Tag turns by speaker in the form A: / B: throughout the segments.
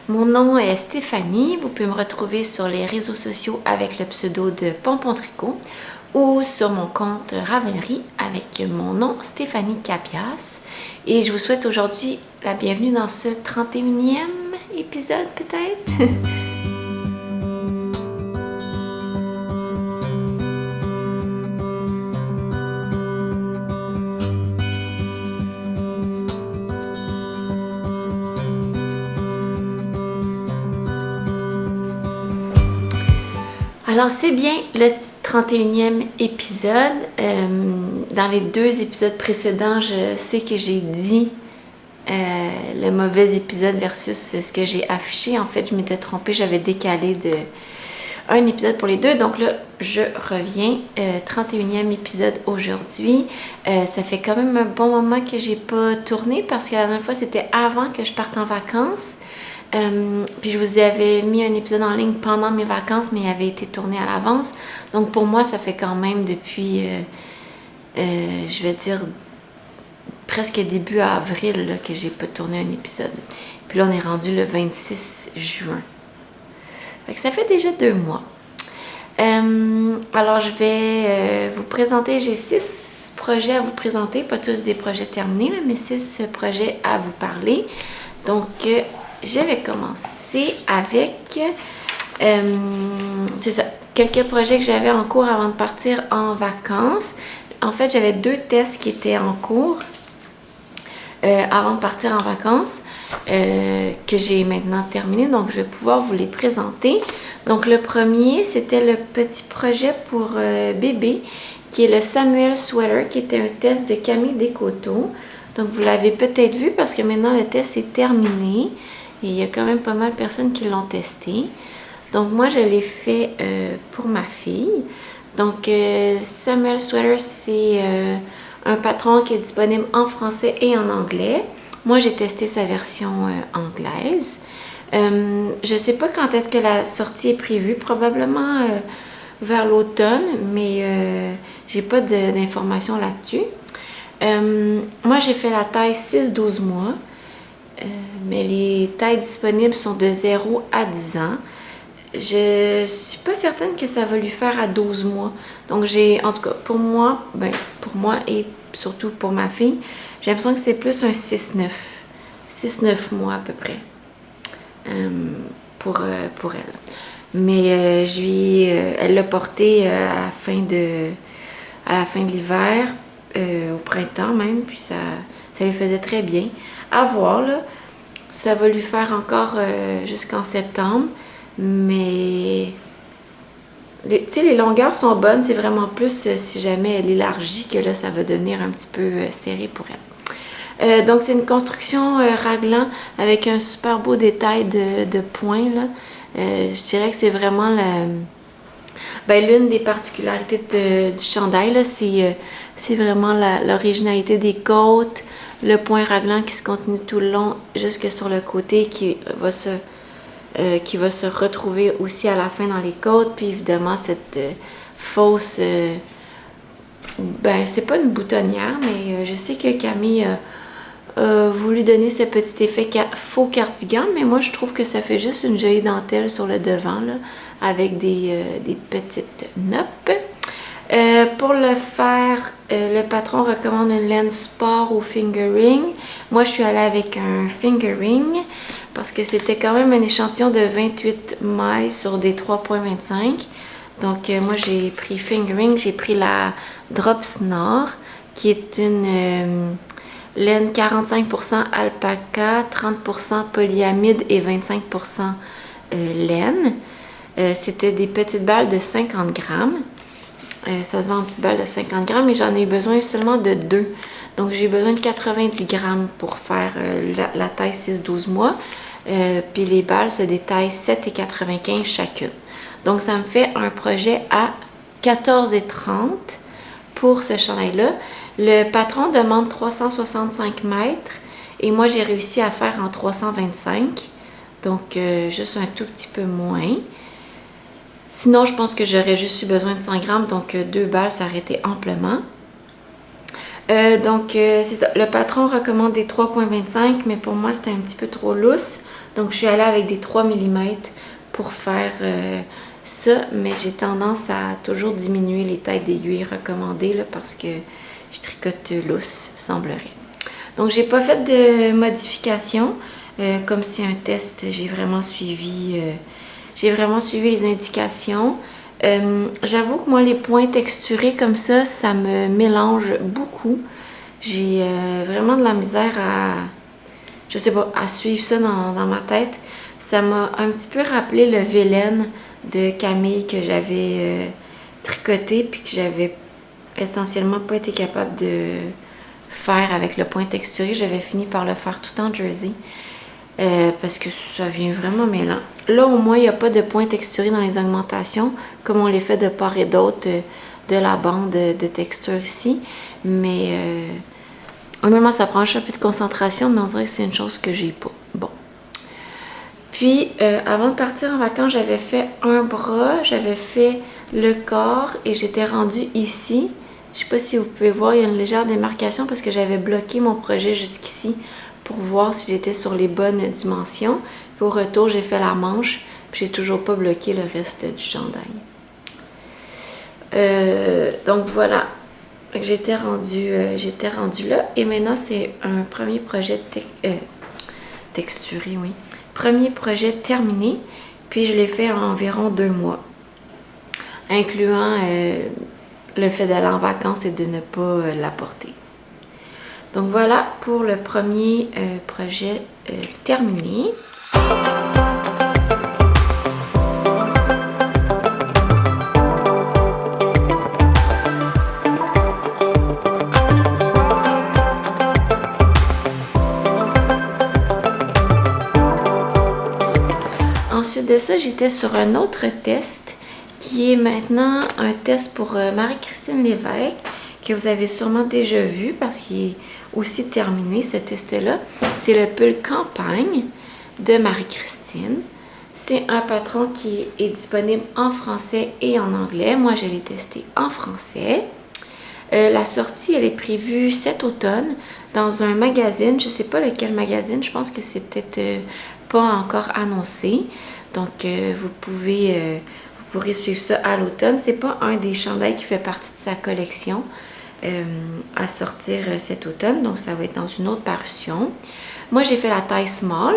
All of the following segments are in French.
A: Mon nom est Stéphanie. Vous pouvez me retrouver sur les réseaux sociaux avec le pseudo de Pompon Tricot ou sur mon compte Ravelry avec mon nom Stéphanie Capias. Et je vous souhaite aujourd'hui la bienvenue dans ce 31e épisode peut-être. Alors c'est bien le 31e épisode. Dans les 2 épisodes précédents, je sais que j'ai dit le mauvais épisode versus ce que j'ai affiché. En fait, je m'étais trompée, j'avais décalé un épisode pour les 2. Donc là, je reviens. 31e épisode aujourd'hui. Ça fait quand même un bon moment que j'ai pas tourné parce que la dernière fois, c'était avant que je parte en vacances. Puis je vous avais mis un épisode en ligne pendant mes vacances, mais il avait été tourné à l'avance. Donc pour moi, ça fait quand même depuis, je vais dire, presque début avril là, que j'ai pas tourné un épisode. Puis là, on est rendu le 26 juin. Fait que ça fait déjà 2 mois. Alors je vais vous présenter, j'ai 6 projets à vous présenter, pas tous des projets terminés, là, mais 6 projets à vous parler. Donc, je vais commencer avec, c'est ça, quelques projets que j'avais en cours avant de partir en vacances. En fait, j'avais 2 tests qui étaient en cours avant de partir en vacances, que j'ai maintenant terminé. Donc, je vais pouvoir vous les présenter. Donc, le premier, c'était le petit projet pour bébé, qui est le Samuel Sweater, qui était un test de Camille Descoteaux. Donc, vous l'avez peut-être vu parce que maintenant, le test est terminé. Et il y a quand même pas mal de personnes qui l'ont testé. Donc, moi, je l'ai fait pour ma fille. Donc, Samuel Sweater, c'est un patron qui est disponible en français et en anglais. Moi, j'ai testé sa version anglaise. Je ne sais pas quand est-ce que la sortie est prévue. Probablement vers l'automne, mais j'ai pas d'informations là-dessus. Moi, j'ai fait la taille 6-12 mois. Mais les tailles disponibles sont de 0 à 10 ans. Je suis pas certaine que ça va lui faire à 12 mois. Donc en tout cas, pour moi et surtout pour ma fille, j'ai l'impression que c'est plus un 6-9. 6-9 mois à peu près pour elle. Mais elle l'a porté à la fin de l'hiver, au printemps même, puis ça lui faisait très bien. À voir, là. Ça va lui faire encore jusqu'en septembre, mais tu sais, les longueurs sont bonnes. C'est vraiment plus si jamais elle élargit que là, ça va devenir un petit peu serré pour elle. Donc, c'est une construction raglan avec un super beau détail de points, là. Je dirais que c'est vraiment l'une des particularités du chandail, là. C'est vraiment l'originalité des côtes. Le point raglan qui se continue tout le long jusque sur le côté qui va se retrouver aussi à la fin dans les côtes. Puis évidemment cette fausse, c'est pas une boutonnière, mais je sais que Camille a voulu donner ce petit effet faux cardigan, mais moi je trouve que ça fait juste une jolie dentelle sur le devant là, avec des petites noppes. Pour le faire, le patron recommande une laine sport au fingering. Moi, je suis allée avec un fingering parce que c'était quand même un échantillon de 28 mailles sur des 3,25. Donc, moi, j'ai pris fingering. J'ai pris la Drops Nord, qui est une laine 45% alpaca, 30% polyamide et 25% laine. C'était des petites balles de 50 grammes. Ça se vend en petites balles de 50 grammes, mais j'en ai eu besoin seulement de 2. Donc, j'ai eu besoin de 90 grammes pour faire la taille 6-12 mois. Puis les balles se détaillent 7,95 chacune. Donc, ça me fait un projet à 14,30 pour ce chandail-là. Le patron demande 365 mètres et moi, j'ai réussi à faire en 325. Donc, juste un tout petit peu moins. Sinon, je pense que j'aurais juste eu besoin de 100 grammes, donc 2 balles, ça aurait été amplement. C'est ça. Le patron recommande des 3,25, mais pour moi, c'était un petit peu trop lousse. Donc, je suis allée avec des 3 mm pour faire ça, mais j'ai tendance à toujours diminuer les tailles d'aiguille recommandées là, parce que je tricote lousse, semblerait. Donc, j'ai pas fait de modification. Comme c'est un test, j'ai vraiment suivi les indications. J'avoue que moi, les points texturés comme ça me mélange beaucoup. J'ai vraiment de la misère je sais pas, à suivre ça dans ma tête. Ça m'a un petit peu rappelé le Vélène de Camille que j'avais tricoté puis que j'avais essentiellement pas été capable de faire avec le point texturé. J'avais fini par le faire tout en jersey parce que ça vient vraiment mêlant. Là, au moins, il n'y a pas de point texturé dans les augmentations comme on les fait de part et d'autre de la bande de texture ici. Mais honnêtement, ça prend un peu de concentration, mais on dirait que c'est une chose que j'ai pas. Bon. Puis, avant de partir en vacances, j'avais fait un bras, j'avais fait le corps et j'étais rendue ici. Je sais pas si vous pouvez voir, il y a une légère démarcation parce que j'avais bloqué mon projet jusqu'ici pour voir si j'étais sur les bonnes dimensions. Puis au retour, j'ai fait la manche, puis j'ai toujours pas bloqué le reste du chandail. Donc voilà, j'étais rendue là. Et maintenant, c'est un premier projet texturé, oui. Premier projet terminé, puis je l'ai fait en environ 2 mois, incluant le fait d'aller en vacances et de ne pas l'apporter. Donc voilà pour le premier projet terminé. Ensuite de ça, j'étais sur un autre test qui est maintenant un test pour Marie-Christine Lévesque que vous avez sûrement déjà vu parce qu'il est aussi terminé ce test-là. C'est le pull Campagne de Marie-Christine. C'est un patron qui est disponible en français et en anglais. Moi, je l'ai testé en français. La sortie, elle est prévue cet automne dans un magazine. Je ne sais pas lequel magazine. Je pense que c'est peut-être pas encore annoncé. Donc, vous pourrez suivre ça à l'automne. C'est pas un des chandails qui fait partie de sa collection à sortir cet automne. Donc, ça va être dans une autre parution. Moi, j'ai fait la taille small.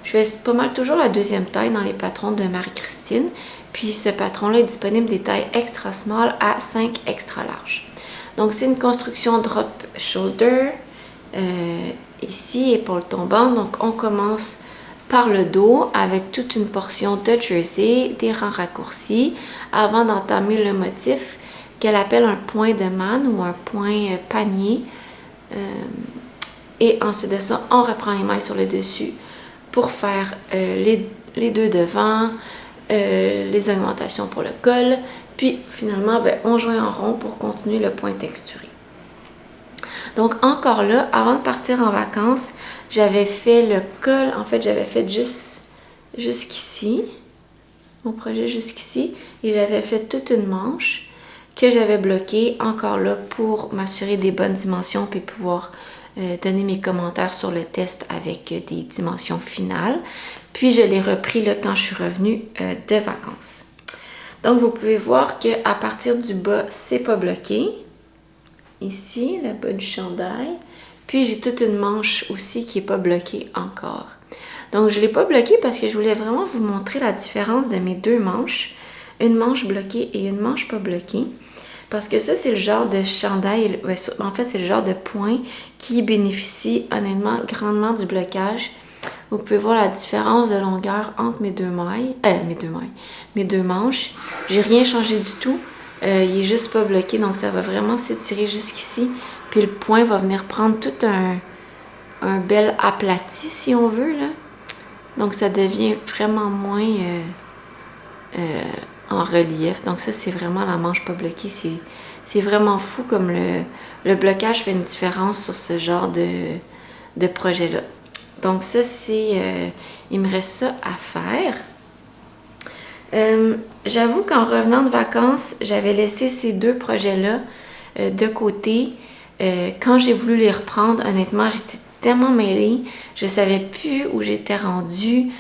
A: Je fais pas mal toujours la deuxième taille dans les patrons de Marie-Christine. Puis, ce patron-là est disponible des tailles extra small à 5 extra large. Donc, c'est une construction drop shoulder. Ici, épaule tombante. Donc, on commence par le dos avec toute une portion de jersey, des rangs raccourcis, avant d'entamer le motif qu'elle appelle un point de manne ou un point panier. Et ensuite de ça, on reprend les mailles sur le dessus pour faire les deux devants, les augmentations pour le col. Puis finalement, on joint en rond pour continuer le point texturé. Donc encore là, avant de partir en vacances, j'avais fait le col. En fait, j'avais fait jusqu'ici, mon projet jusqu'ici. Et j'avais fait toute une manche que j'avais bloquée encore là pour m'assurer des bonnes dimensions puis pouvoir donner mes commentaires sur le test avec des dimensions finales. Puis je l'ai repris là, quand je suis revenue de vacances. Donc vous pouvez voir qu'à partir du bas, c'est pas bloqué. Ici, le bas du chandail. Puis j'ai toute une manche aussi qui n'est pas bloquée encore. Donc je ne l'ai pas bloquée parce que je voulais vraiment vous montrer la différence de mes deux manches. Une manche bloquée et une manche pas bloquée. Parce que ça, c'est le genre de chandail, en fait, c'est le genre de point qui bénéficie honnêtement grandement du blocage. Vous pouvez voir la différence de longueur entre mes deux manches. J'ai rien changé du tout. Il est juste pas bloqué, donc ça va vraiment s'étirer jusqu'ici. Puis le point va venir prendre tout un bel aplati, si on veut, là. Donc ça devient vraiment moins en relief. Donc ça, c'est vraiment la manche pas bloquée. C'est vraiment fou comme le blocage fait une différence sur ce genre de projet-là. Donc ça, il me reste ça à faire. J'avoue qu'en revenant de vacances, j'avais laissé ces deux projets-là de côté. Quand j'ai voulu les reprendre, honnêtement, j'étais tellement mêlée. Je savais plus où j'étais rendue.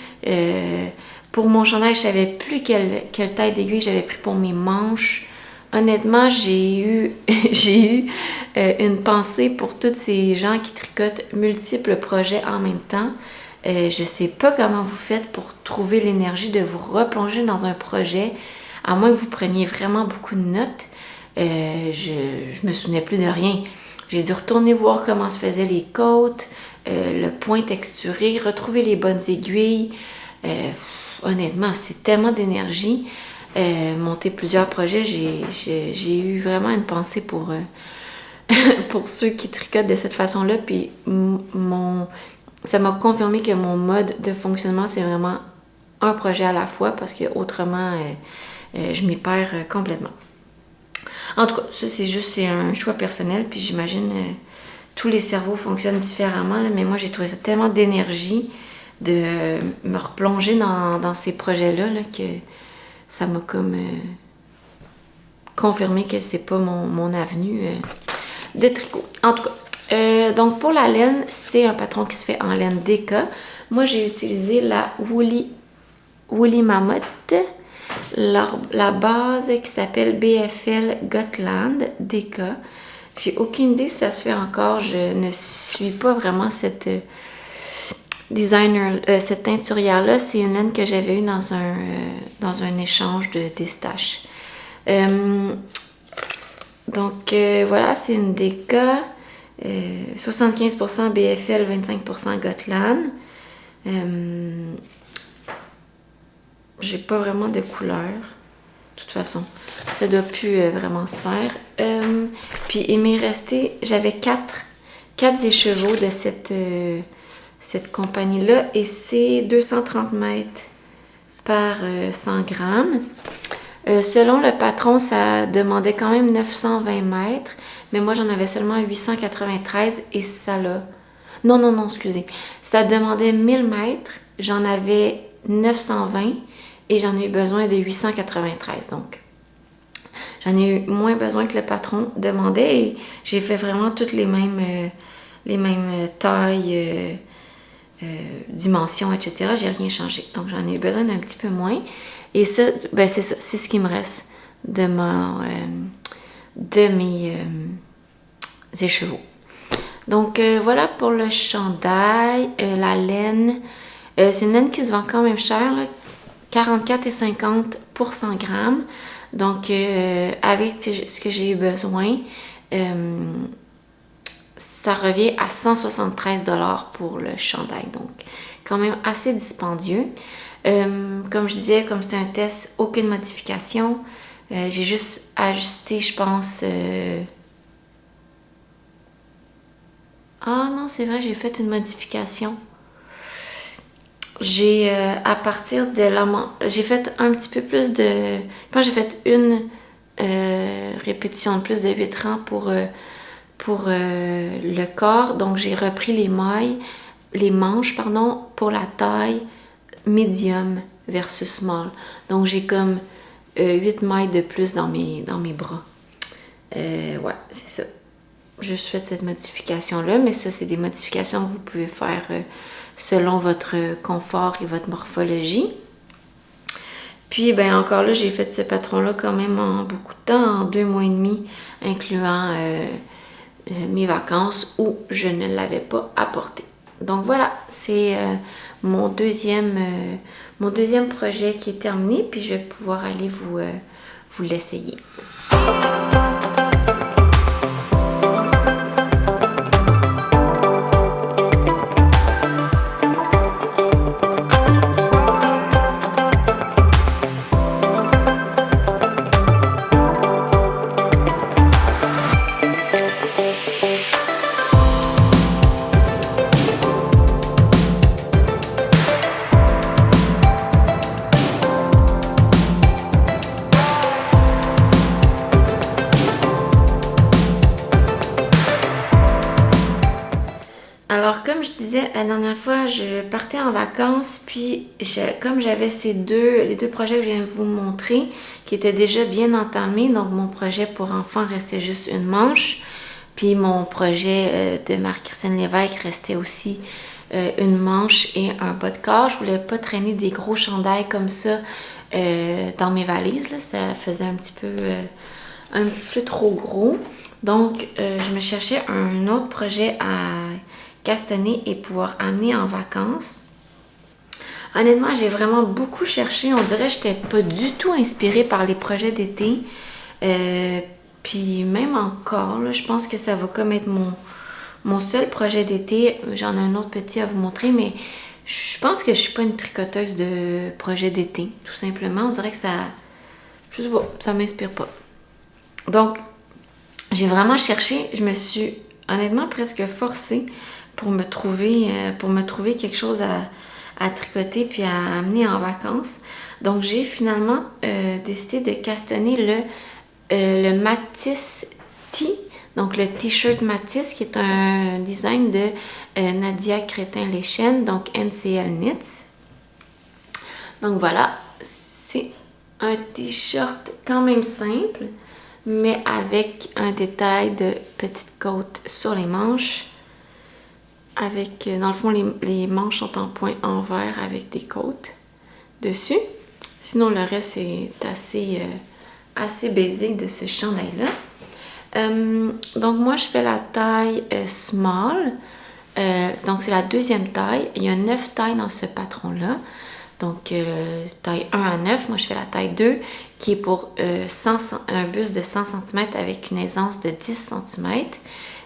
A: Pour mon chandail, je savais plus quelle taille d'aiguille j'avais pris pour mes manches. Honnêtement, j'ai eu une pensée pour tous ces gens qui tricotent multiples projets en même temps. Je sais pas comment vous faites pour trouver l'énergie de vous replonger dans un projet, à moins que vous preniez vraiment beaucoup de notes. Je me souvenais plus de rien. J'ai dû retourner voir comment se faisaient les côtes, le point texturé, retrouver les bonnes aiguilles. Honnêtement, c'est tellement d'énergie. Monter plusieurs projets, j'ai eu vraiment une pensée pour pour ceux qui tricotent de cette façon-là. Puis ça m'a confirmé que mon mode de fonctionnement, c'est vraiment un projet à la fois parce que autrement, je m'y perds complètement. En tout cas, ça c'est un choix personnel. Puis j'imagine tous les cerveaux fonctionnent différemment. Là, mais moi, j'ai trouvé ça tellement d'énergie de me replonger dans ces projets-là là, que ça m'a comme confirmé que c'est pas mon avenue de tricot. En tout cas, donc pour la laine, c'est un patron qui se fait en laine DK. Moi, j'ai utilisé la Woolly Mammoth, la base qui s'appelle BFL Gotland DK. J'ai aucune idée si ça se fait encore. Je ne suis pas vraiment cette cette teinturière-là. C'est une laine que j'avais eue dans un échange de Destache. Donc voilà, c'est une DK, 75% BFL, 25% Gotland. J'ai pas vraiment de couleur. De toute façon, ça doit plus vraiment se faire. Puis il m'est resté, j'avais 4 écheveaux de cette compagnie-là et c'est 230 mètres par 100 grammes. Selon le patron, ça demandait quand même 920 mètres, mais moi j'en avais seulement 893 et ça l'a... Non, excusez. Ça demandait 1000 mètres, j'en avais 920 et j'en ai eu besoin de 893. Donc, j'en ai eu moins besoin que le patron demandait et j'ai fait vraiment toutes les mêmes tailles, dimensions, etc. J'ai rien changé. Donc, j'en ai eu besoin d'un petit peu moins. Et ça, ben c'est ça, c'est ce qui me reste de mes écheveaux. Donc, voilà pour le chandail, la laine. C'est une laine qui se vend quand même cher, là, 44,50 pour 100 grammes. Donc, avec ce que j'ai eu besoin, ça revient à 173 $ pour le chandail. Donc, quand même assez dispendieux. Comme je disais, comme c'est un test, aucune modification. J'ai juste ajusté, je pense... Ah non, c'est vrai, j'ai fait une modification. J'ai, à partir de j'ai fait un petit peu plus de... Je pense que j'ai fait une répétition de plus de 8 rangs pour le corps. Donc, j'ai repris les manches, pour la taille médium versus small. Donc, j'ai comme 8 mailles de plus dans mes bras. Ouais, c'est ça. Juste fait cette modification-là, mais ça, c'est des modifications que vous pouvez faire selon votre confort et votre morphologie. Puis, ben encore là, j'ai fait ce patron-là quand même en beaucoup de temps, en 2 mois et demi, incluant mes vacances où je ne l'avais pas apporté. Donc voilà, c'est mon deuxième projet qui est terminé, puis je vais pouvoir aller vous l'essayer. Alors, comme je disais, la dernière fois, je partais en vacances, puis comme j'avais les deux projets que je viens de vous montrer, qui étaient déjà bien entamés, donc mon projet pour enfants restait juste une manche, Puis mon projet de Marie-Christine Lévesque restait aussi une manche et un bas de corps. Je voulais pas traîner des gros chandails comme ça dans mes valises, là. Ça faisait un petit peu trop gros. Donc, je me cherchais un autre projet à castonner et pouvoir amener en vacances. Honnêtement, j'ai vraiment beaucoup cherché. On dirait que je n'étais pas du tout inspirée par les projets d'été. Puis même encore, là, je pense que ça va comme être mon seul projet d'été. J'en ai un autre petit à vous montrer, mais je pense que je suis pas une tricoteuse de projet d'été, tout simplement. On dirait que ça... Je sais pas, ça m'inspire pas. Donc, j'ai vraiment cherché. Je me suis honnêtement presque forcée pour me trouver quelque chose à tricoter puis à amener en vacances. Donc, j'ai finalement décidé de castonner le Matisse Tee, donc le t-shirt Matisse, qui est un design de Nadia Crétin-Leschène, donc NCL Knits. Donc voilà, c'est un t-shirt quand même simple, mais avec un détail de petite côte sur les manches. Avec, dans le fond, les manches sont en point envers avec des côtes dessus. Sinon, le reste est assez basique de ce chandail-là. Donc, moi, je fais la taille small. Donc, c'est la deuxième taille. Il y a 9 tailles dans ce patron-là. Donc, taille 1 à 9. Moi, je fais la taille 2, qui est pour un buste de 100 cm avec une aisance de 10 cm.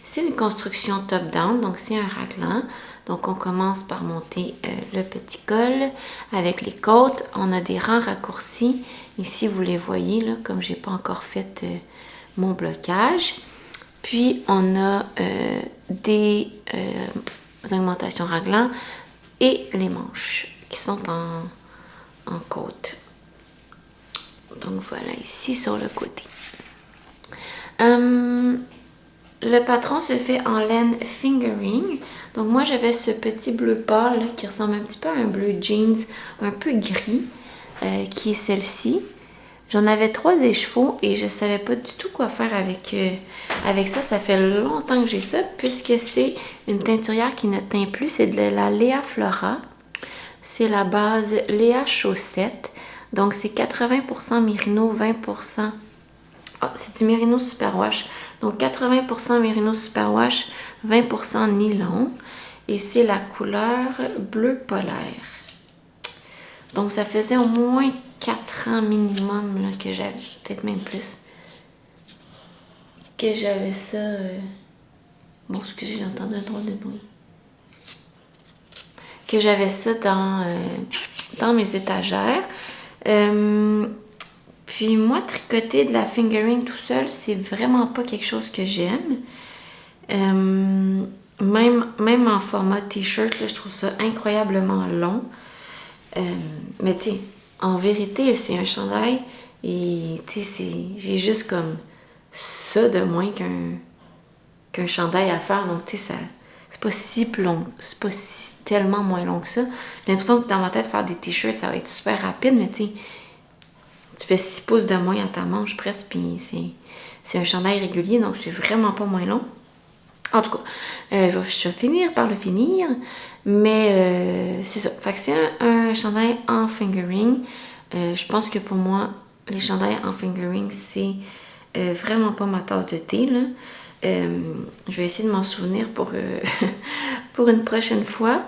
A: C'est une construction top-down, donc c'est un raglan. Donc, on commence par monter le petit col avec les côtes. On a des rangs raccourcis. Ici, vous les voyez, là, comme je n'ai pas encore fait mon blocage. Puis, on a des augmentations raglan et les manches qui sont en côte. Donc, voilà, ici, sur le côté. Le patron se fait en laine fingering. Donc moi j'avais ce petit bleu pâle là, qui ressemble un petit peu à un bleu jeans, un peu gris, qui est celle-ci. J'en avais 3 écheveaux et je savais pas du tout quoi faire avec ça. Ça fait longtemps que j'ai ça puisque c'est une teinturière qui ne teint plus. C'est de la Lea Flora. C'est la base Lea Chaussette. Donc c'est 80% Merino, 20%... Ah, c'est du Merino Superwash. Donc 80% Merino Superwash, 20% nylon. Et c'est la couleur bleu polaire. Donc ça faisait au moins 4 ans minimum là, que j'avais, peut-être même plus, que j'avais ça. Bon, excusez, j'ai entendu un drôle de bruit. Que j'avais ça dans mes étagères. Puis moi, tricoter de la fingering tout seul, c'est vraiment pas quelque chose que j'aime. Même en format t-shirt, là, je trouve ça incroyablement long. Mais tu sais, en vérité, c'est un chandail et tu sais, j'ai juste comme ça de moins qu'un chandail à faire. Donc tu sais, c'est pas si long, c'est pas tellement moins long que ça. J'ai l'impression que dans ma tête, faire des t-shirts, ça va être super rapide, mais tu sais, tu fais 6 pouces de moins à ta manche presque, puis c'est un chandail régulier, donc c'est vraiment pas moins long. En tout cas, je vais finir par le finir, mais c'est ça. Fait que c'est un chandail en fingering. Je pense que pour moi, les chandails en fingering, c'est vraiment pas ma tasse de thé, là. Je vais essayer de m'en souvenir pour, pour une prochaine fois.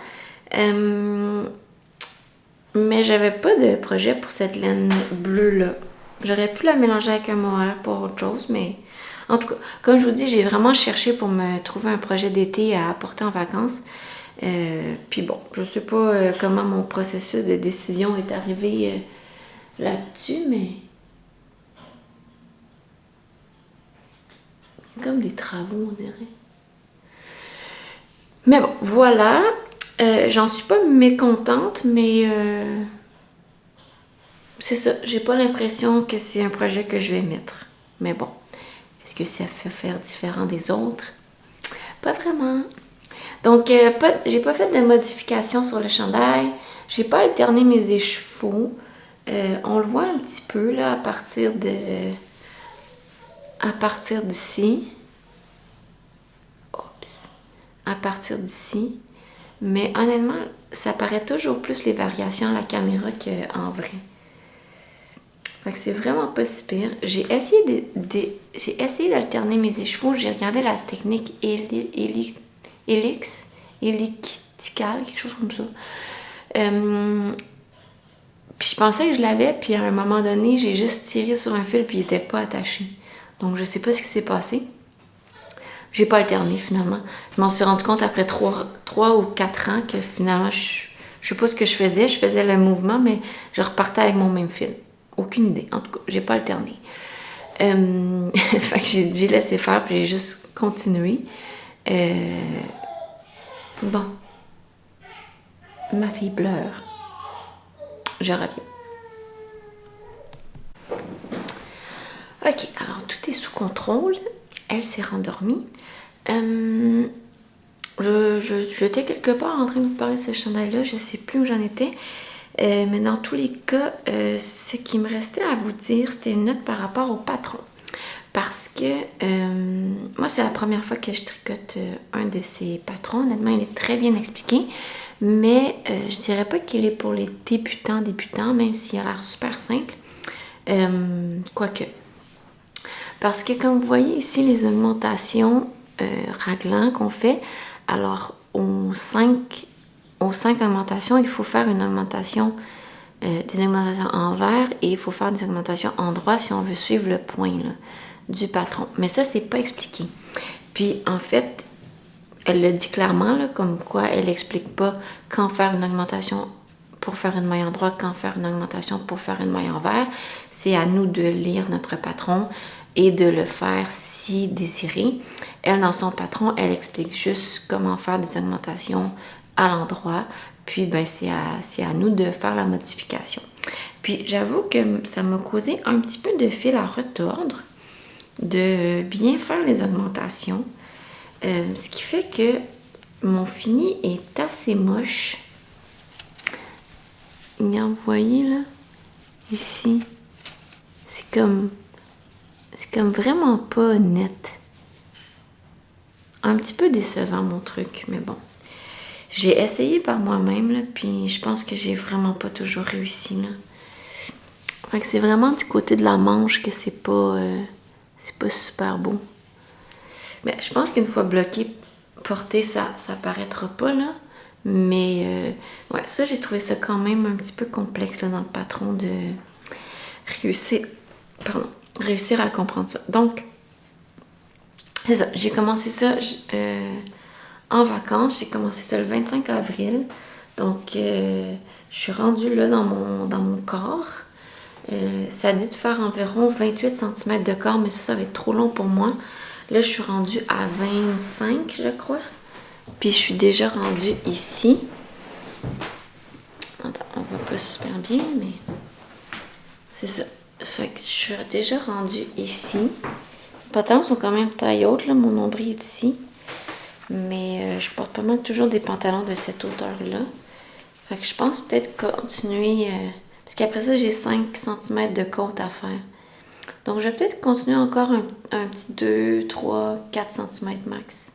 A: Mais j'avais pas de projet pour cette laine bleue-là. J'aurais pu la mélanger avec un mohair pour autre chose, mais en tout cas, comme je vous dis, j'ai vraiment cherché pour me trouver un projet d'été à apporter en vacances. Puis bon, je sais pas comment mon processus de décision est arrivé là-dessus, mais il y a comme des travaux, on dirait. Mais bon, voilà. J'en suis pas mécontente, mais c'est ça. J'ai pas l'impression que c'est un projet que je vais mettre. Mais bon, est-ce que ça fait faire différent des autres? Pas vraiment. Donc, j'ai pas fait de modification sur le chandail. J'ai pas alterné mes écheveaux. On le voit un petit peu là à partir d'ici. à partir d'ici. Mais honnêtement, ça paraît toujours plus les variations à la caméra qu'en vrai. Fait que c'est vraiment pas si pire. J'ai essayé d'alterner mes écheveaux. J'ai regardé la technique ellipticale, quelque chose comme ça. Puis je pensais que je l'avais, puis à un moment donné, j'ai juste tiré sur un fil, puis il était pas attaché. Donc je sais pas ce qui s'est passé. J'ai pas alterné finalement. Je m'en suis rendu compte après 3 ou 4 ans que finalement, je sais pas ce que je faisais. Je faisais le mouvement, mais je repartais avec mon même fil. Aucune idée. En tout cas, j'ai pas alterné. Fait que j'ai laissé faire, puis j'ai juste continué. Bon. Ma fille pleure. Je reviens. Ok, alors tout est sous contrôle. Elle s'est rendormie. J'étais quelque part en train de vous parler de ce chandail-là. Je ne sais plus où j'en étais. Mais dans tous les cas, ce qui me restait à vous dire, c'était une note par rapport au patron. Parce que moi, c'est la première fois que je tricote un de ces patrons. Honnêtement, il est très bien expliqué. Mais je dirais pas qu'il est pour les débutants, même s'il a l'air super simple. Quoique. Parce que comme vous voyez ici, les augmentations raglan qu'on fait, alors aux 5 augmentations, il faut faire une augmentation, des augmentations envers et il faut faire des augmentations endroit si on veut suivre le point là, du patron. Mais ça, c'est pas expliqué. Puis en fait, elle le dit clairement, là, comme quoi elle n'explique pas quand faire une augmentation pour faire une maille endroit, quand faire une augmentation pour faire une maille envers. C'est à nous de lire notre patron et de le faire si désiré. Elle, dans son patron, elle explique juste comment faire des augmentations à l'endroit. Puis, ben, c'est à nous de faire la modification. Puis, j'avoue que ça m'a causé un petit peu de fil à retordre de bien faire les augmentations. Ce qui fait que mon fini est assez moche. Regarde, vous voyez là, ici, c'est comme vraiment pas net. Un petit peu décevant mon truc, mais bon. J'ai essayé par moi-même, là, puis je pense que j'ai vraiment pas toujours réussi, là. Fait que c'est vraiment du côté de la manche que c'est pas super beau. Mais je pense qu'une fois bloqué, porté, ça paraîtra pas, là. Mais, ouais, ça, j'ai trouvé ça quand même un petit peu complexe, là, dans le patron de réussir à comprendre ça. Donc, c'est ça, j'ai commencé ça en vacances. J'ai commencé ça le 25 avril. Donc, je suis rendue là dans mon corps. Ça dit de faire environ 28 cm de corps, mais ça va être trop long pour moi. Là, je suis rendue à 25, je crois. Puis, je suis déjà rendue ici. Attends, on voit pas super bien, mais c'est ça. Fait que je suis déjà rendue ici. Les pantalons sont quand même taille haute, là. Mon nombril est ici. Mais je porte pas mal toujours des pantalons de cette hauteur-là. Fait que je pense peut-être continuer... parce qu'après ça, j'ai 5 cm de côte à faire. Donc, je vais peut-être continuer encore un petit 2, 3, 4 cm max.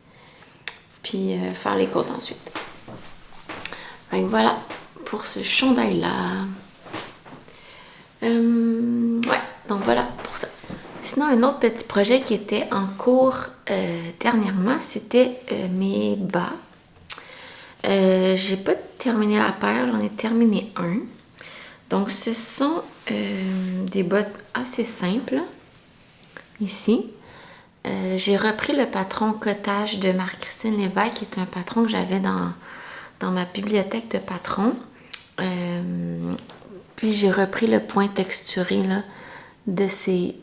A: Puis faire les côtes ensuite. Fait que voilà pour ce chandail-là. Ouais, donc voilà pour ça. Sinon, un autre petit projet qui était en cours dernièrement, c'était mes bas. J'ai pas terminé la paire, j'en ai terminé un. Donc, ce sont des bottes assez simples, ici. J'ai repris le patron Cottage de Marie-Christine Lévesque, qui est un patron que j'avais dans ma bibliothèque de patrons. Puis, j'ai repris le point texturé là, de ces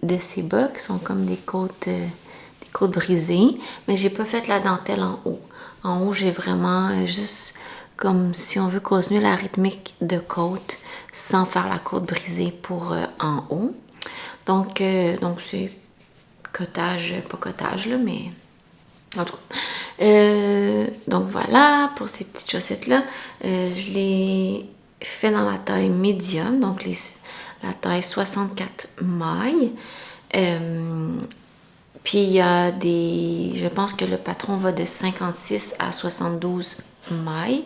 A: bas, qui sont comme des côtes brisées. Mais j'ai pas fait la dentelle en haut. En haut, j'ai vraiment juste comme si on veut continuer la rythmique de côte sans faire la côte brisée pour en haut. Donc c'est cottage, pas cottage là, mais en tout cas. Donc voilà, pour ces petites chaussettes-là, je les fais dans la taille médium, donc la taille 64 mailles. Puis il y a des... Je pense que le patron va de 56 à 72 mailles.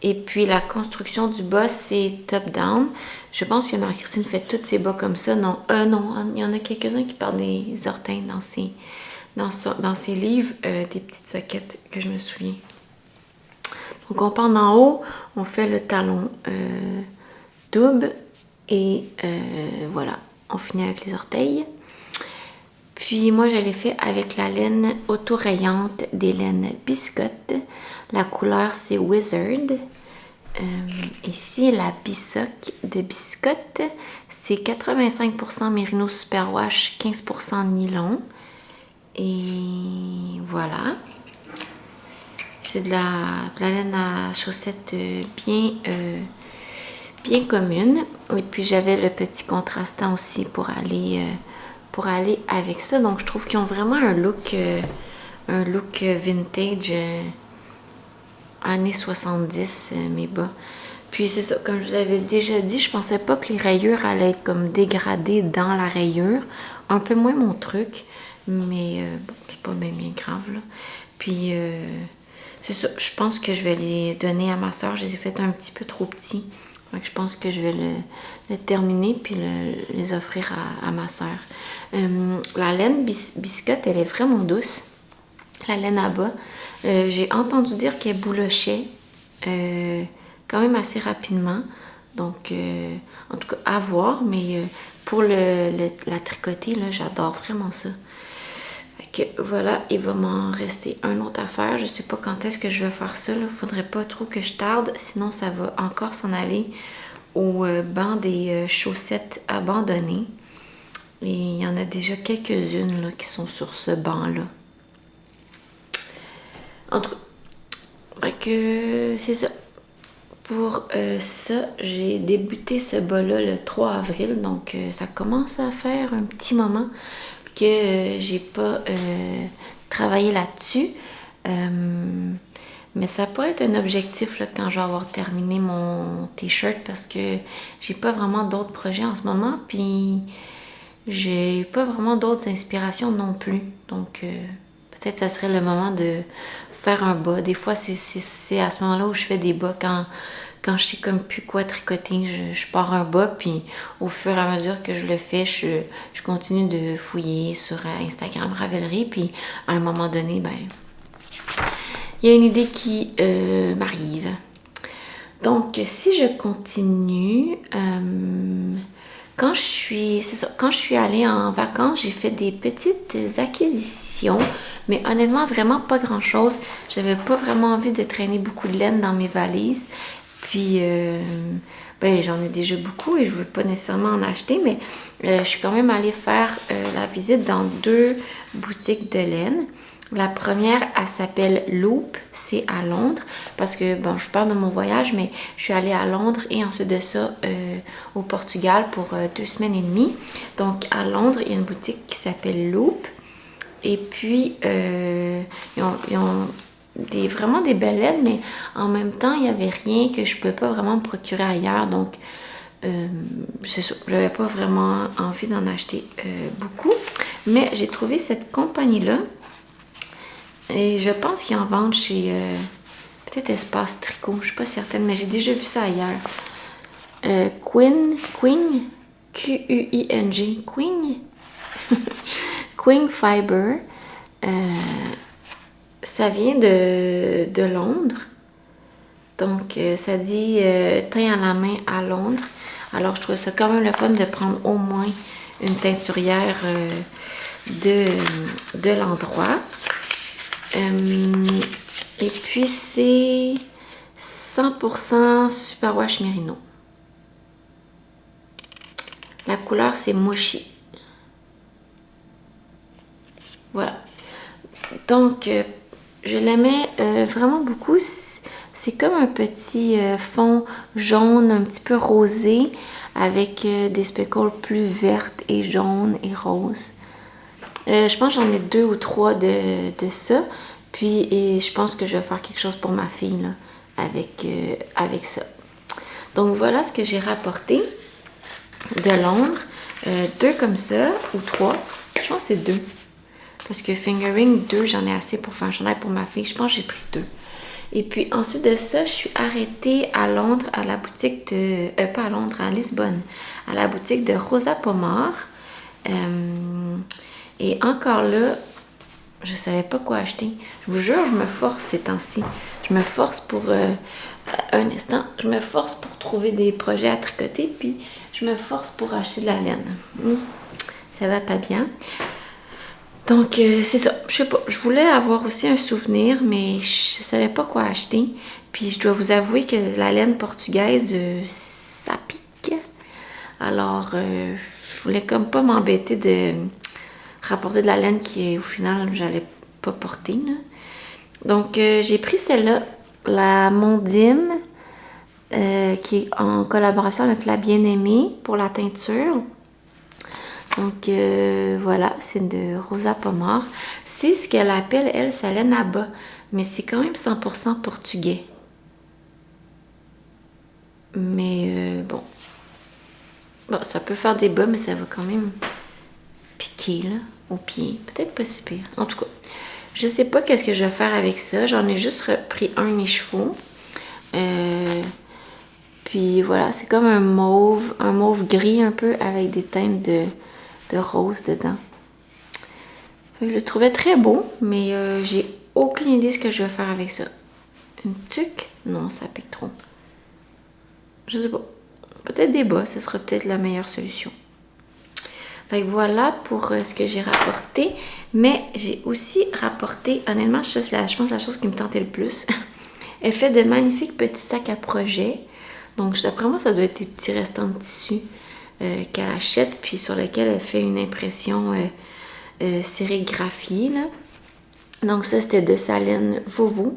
A: Et puis la construction du bas, c'est top-down. Je pense que Marie-Christine fait tous ses bas comme ça. Non, il y en a quelques-uns qui parlent des orteils dans ses livres, des petites soquettes que je me souviens. Donc on part d'en haut, on fait le talon double et voilà, on finit avec les orteils. Puis moi je l'ai fait avec la laine auto-rayante des laines Biscotte. La couleur c'est Wizard. Ici la Bissoc de Biscotte, c'est 85% Merino Superwash, 15% nylon. Et voilà. C'est de la laine à chaussettes bien commune. Et puis j'avais le petit contrastant aussi pour aller avec ça. Donc je trouve qu'ils ont vraiment un look vintage années 70, mes bas. Puis c'est ça, comme je vous avais déjà dit, je pensais pas que les rayures allaient être comme dégradées dans la rayure. Un peu moins mon truc, mais bon, c'est pas même bien grave là. Puis c'est ça, je pense que je vais les donner à ma soeur. Je les ai fait un petit peu trop petits. Donc je pense que je vais le terminer puis les offrir à ma soeur. La laine biscotte, elle est vraiment douce. La laine à bas. J'ai entendu dire qu'elle boulochait quand même assez rapidement. Donc, en tout cas, à voir. Mais pour la tricoter, là, j'adore vraiment ça. Fait que voilà, il va m'en rester un autre à faire. Je sais pas quand est-ce que je vais faire ça. Il faudrait pas trop que je tarde. Sinon, ça va encore s'en aller au banc des chaussettes abandonnées. Et il y en a déjà quelques-unes là, qui sont sur ce banc-là. En tout cas, fait que c'est ça. Pour ça, j'ai débuté ce bas-là le 3 avril. Donc, ça commence à faire un petit moment que j'ai pas travaillé là-dessus. Mais ça pourrait être un objectif là, quand je vais avoir terminé mon t-shirt parce que j'ai pas vraiment d'autres projets en ce moment. Puis j'ai pas vraiment d'autres inspirations non plus. Donc peut-être ça serait le moment de faire un bas. Des fois, c'est à ce moment-là où je fais des bas quand je sais comme plus quoi tricoter, je pars un bas, puis au fur et à mesure que je le fais, je continue de fouiller sur Instagram Ravelry, puis à un moment donné, ben, il y a une idée qui m'arrive. Donc, si je continue, quand je suis allée en vacances, j'ai fait des petites acquisitions, mais honnêtement, vraiment pas grand-chose. J'avais pas vraiment envie de traîner beaucoup de laine dans mes valises. Puis, ben, j'en ai déjà beaucoup et je ne veux pas nécessairement en acheter, mais je suis quand même allée faire la visite dans 2 boutiques de laine. La première, elle s'appelle Loop, c'est à Londres, parce que, bon, je parle de mon voyage, mais je suis allée à Londres et ensuite de ça au Portugal pour 2 semaines et demie. Donc, à Londres, il y a une boutique qui s'appelle Loop. Et puis, ils ont vraiment des belles laines, mais en même temps, il n'y avait rien que je ne pouvais pas vraiment me procurer ailleurs. Donc, c'est sûr, je n'avais pas vraiment envie d'en acheter beaucoup. Mais j'ai trouvé cette compagnie-là. Et je pense qu'ils en vendent chez peut-être Espace Tricot. Je ne suis pas certaine, mais j'ai déjà vu ça ailleurs. Queen, Q-U-I-N-G, Queen. Queen Fiber. Ça vient de Londres. Donc, ça dit teint à la main à Londres. Alors, je trouve ça quand même le fun de prendre au moins une teinturière de l'endroit. Et puis, c'est 100% Superwash Merino. La couleur, c'est Mochi. Voilà. Donc, je l'aimais vraiment beaucoup. C'est comme un petit fond jaune, un petit peu rosé, avec des speckles plus vertes et jaunes et roses. Je pense que j'en ai 2 ou 3 de ça. Puis, je pense que je vais faire quelque chose pour ma fille là, avec ça. Donc, voilà ce que j'ai rapporté de Londres. 2 comme ça, ou 3. Je pense que c'est 2. Parce que fingering, 2, j'en ai assez pour faire un chandail pour ma fille. Je pense que j'ai pris 2. Et puis ensuite de ça, je suis arrêtée à Londres, à la boutique de... pas à Londres, à Lisbonne, à la boutique de Rosa Pomar. Et encore là, je savais pas quoi acheter. Je vous jure, je me force ces temps-ci. Je me force pour... un instant, je me force pour trouver des projets à tricoter, puis je me force pour acheter de la laine. Ça va pas bien. Donc, c'est ça. Je sais pas. Je voulais avoir aussi un souvenir, mais je savais pas quoi acheter. Puis, je dois vous avouer que la laine portugaise, ça pique. Alors, je voulais comme pas m'embêter de rapporter de la laine qui, au final, j'allais pas porter, là. Donc, j'ai pris celle-là, la Mondim, qui est en collaboration avec la Bien-Aimée pour la teinture. Donc, voilà, c'est de Rosa Pomar. C'est ce qu'elle appelle, elle, sa laine à bas. Mais c'est quand même 100% portugais. Mais bon. Bon, ça peut faire des bas, mais ça va quand même piquer, là, au pied. Peut-être pas si pire. En tout cas, je sais pas qu'est-ce que je vais faire avec ça. J'en ai juste repris un de mes chevaux. Puis voilà, c'est comme un mauve gris un peu avec des teintes de rose dedans. Fait que je le trouvais très beau, mais j'ai aucune idée ce que je vais faire avec ça. Une tuque? Non, ça pique trop. Je sais pas. Peut-être des bas, ce sera peut-être la meilleure solution. Fait que voilà pour ce que j'ai rapporté. Mais j'ai aussi rapporté, honnêtement, je pense la chose qui me tentait le plus. Elle fait de magnifiques petits sacs à projet. Donc, d'après moi, ça doit être des petits restants de tissu qu'elle achète, puis sur lesquels elle fait une impression sérigraphiée, là. Donc, ça, c'était de sa laine Vovo.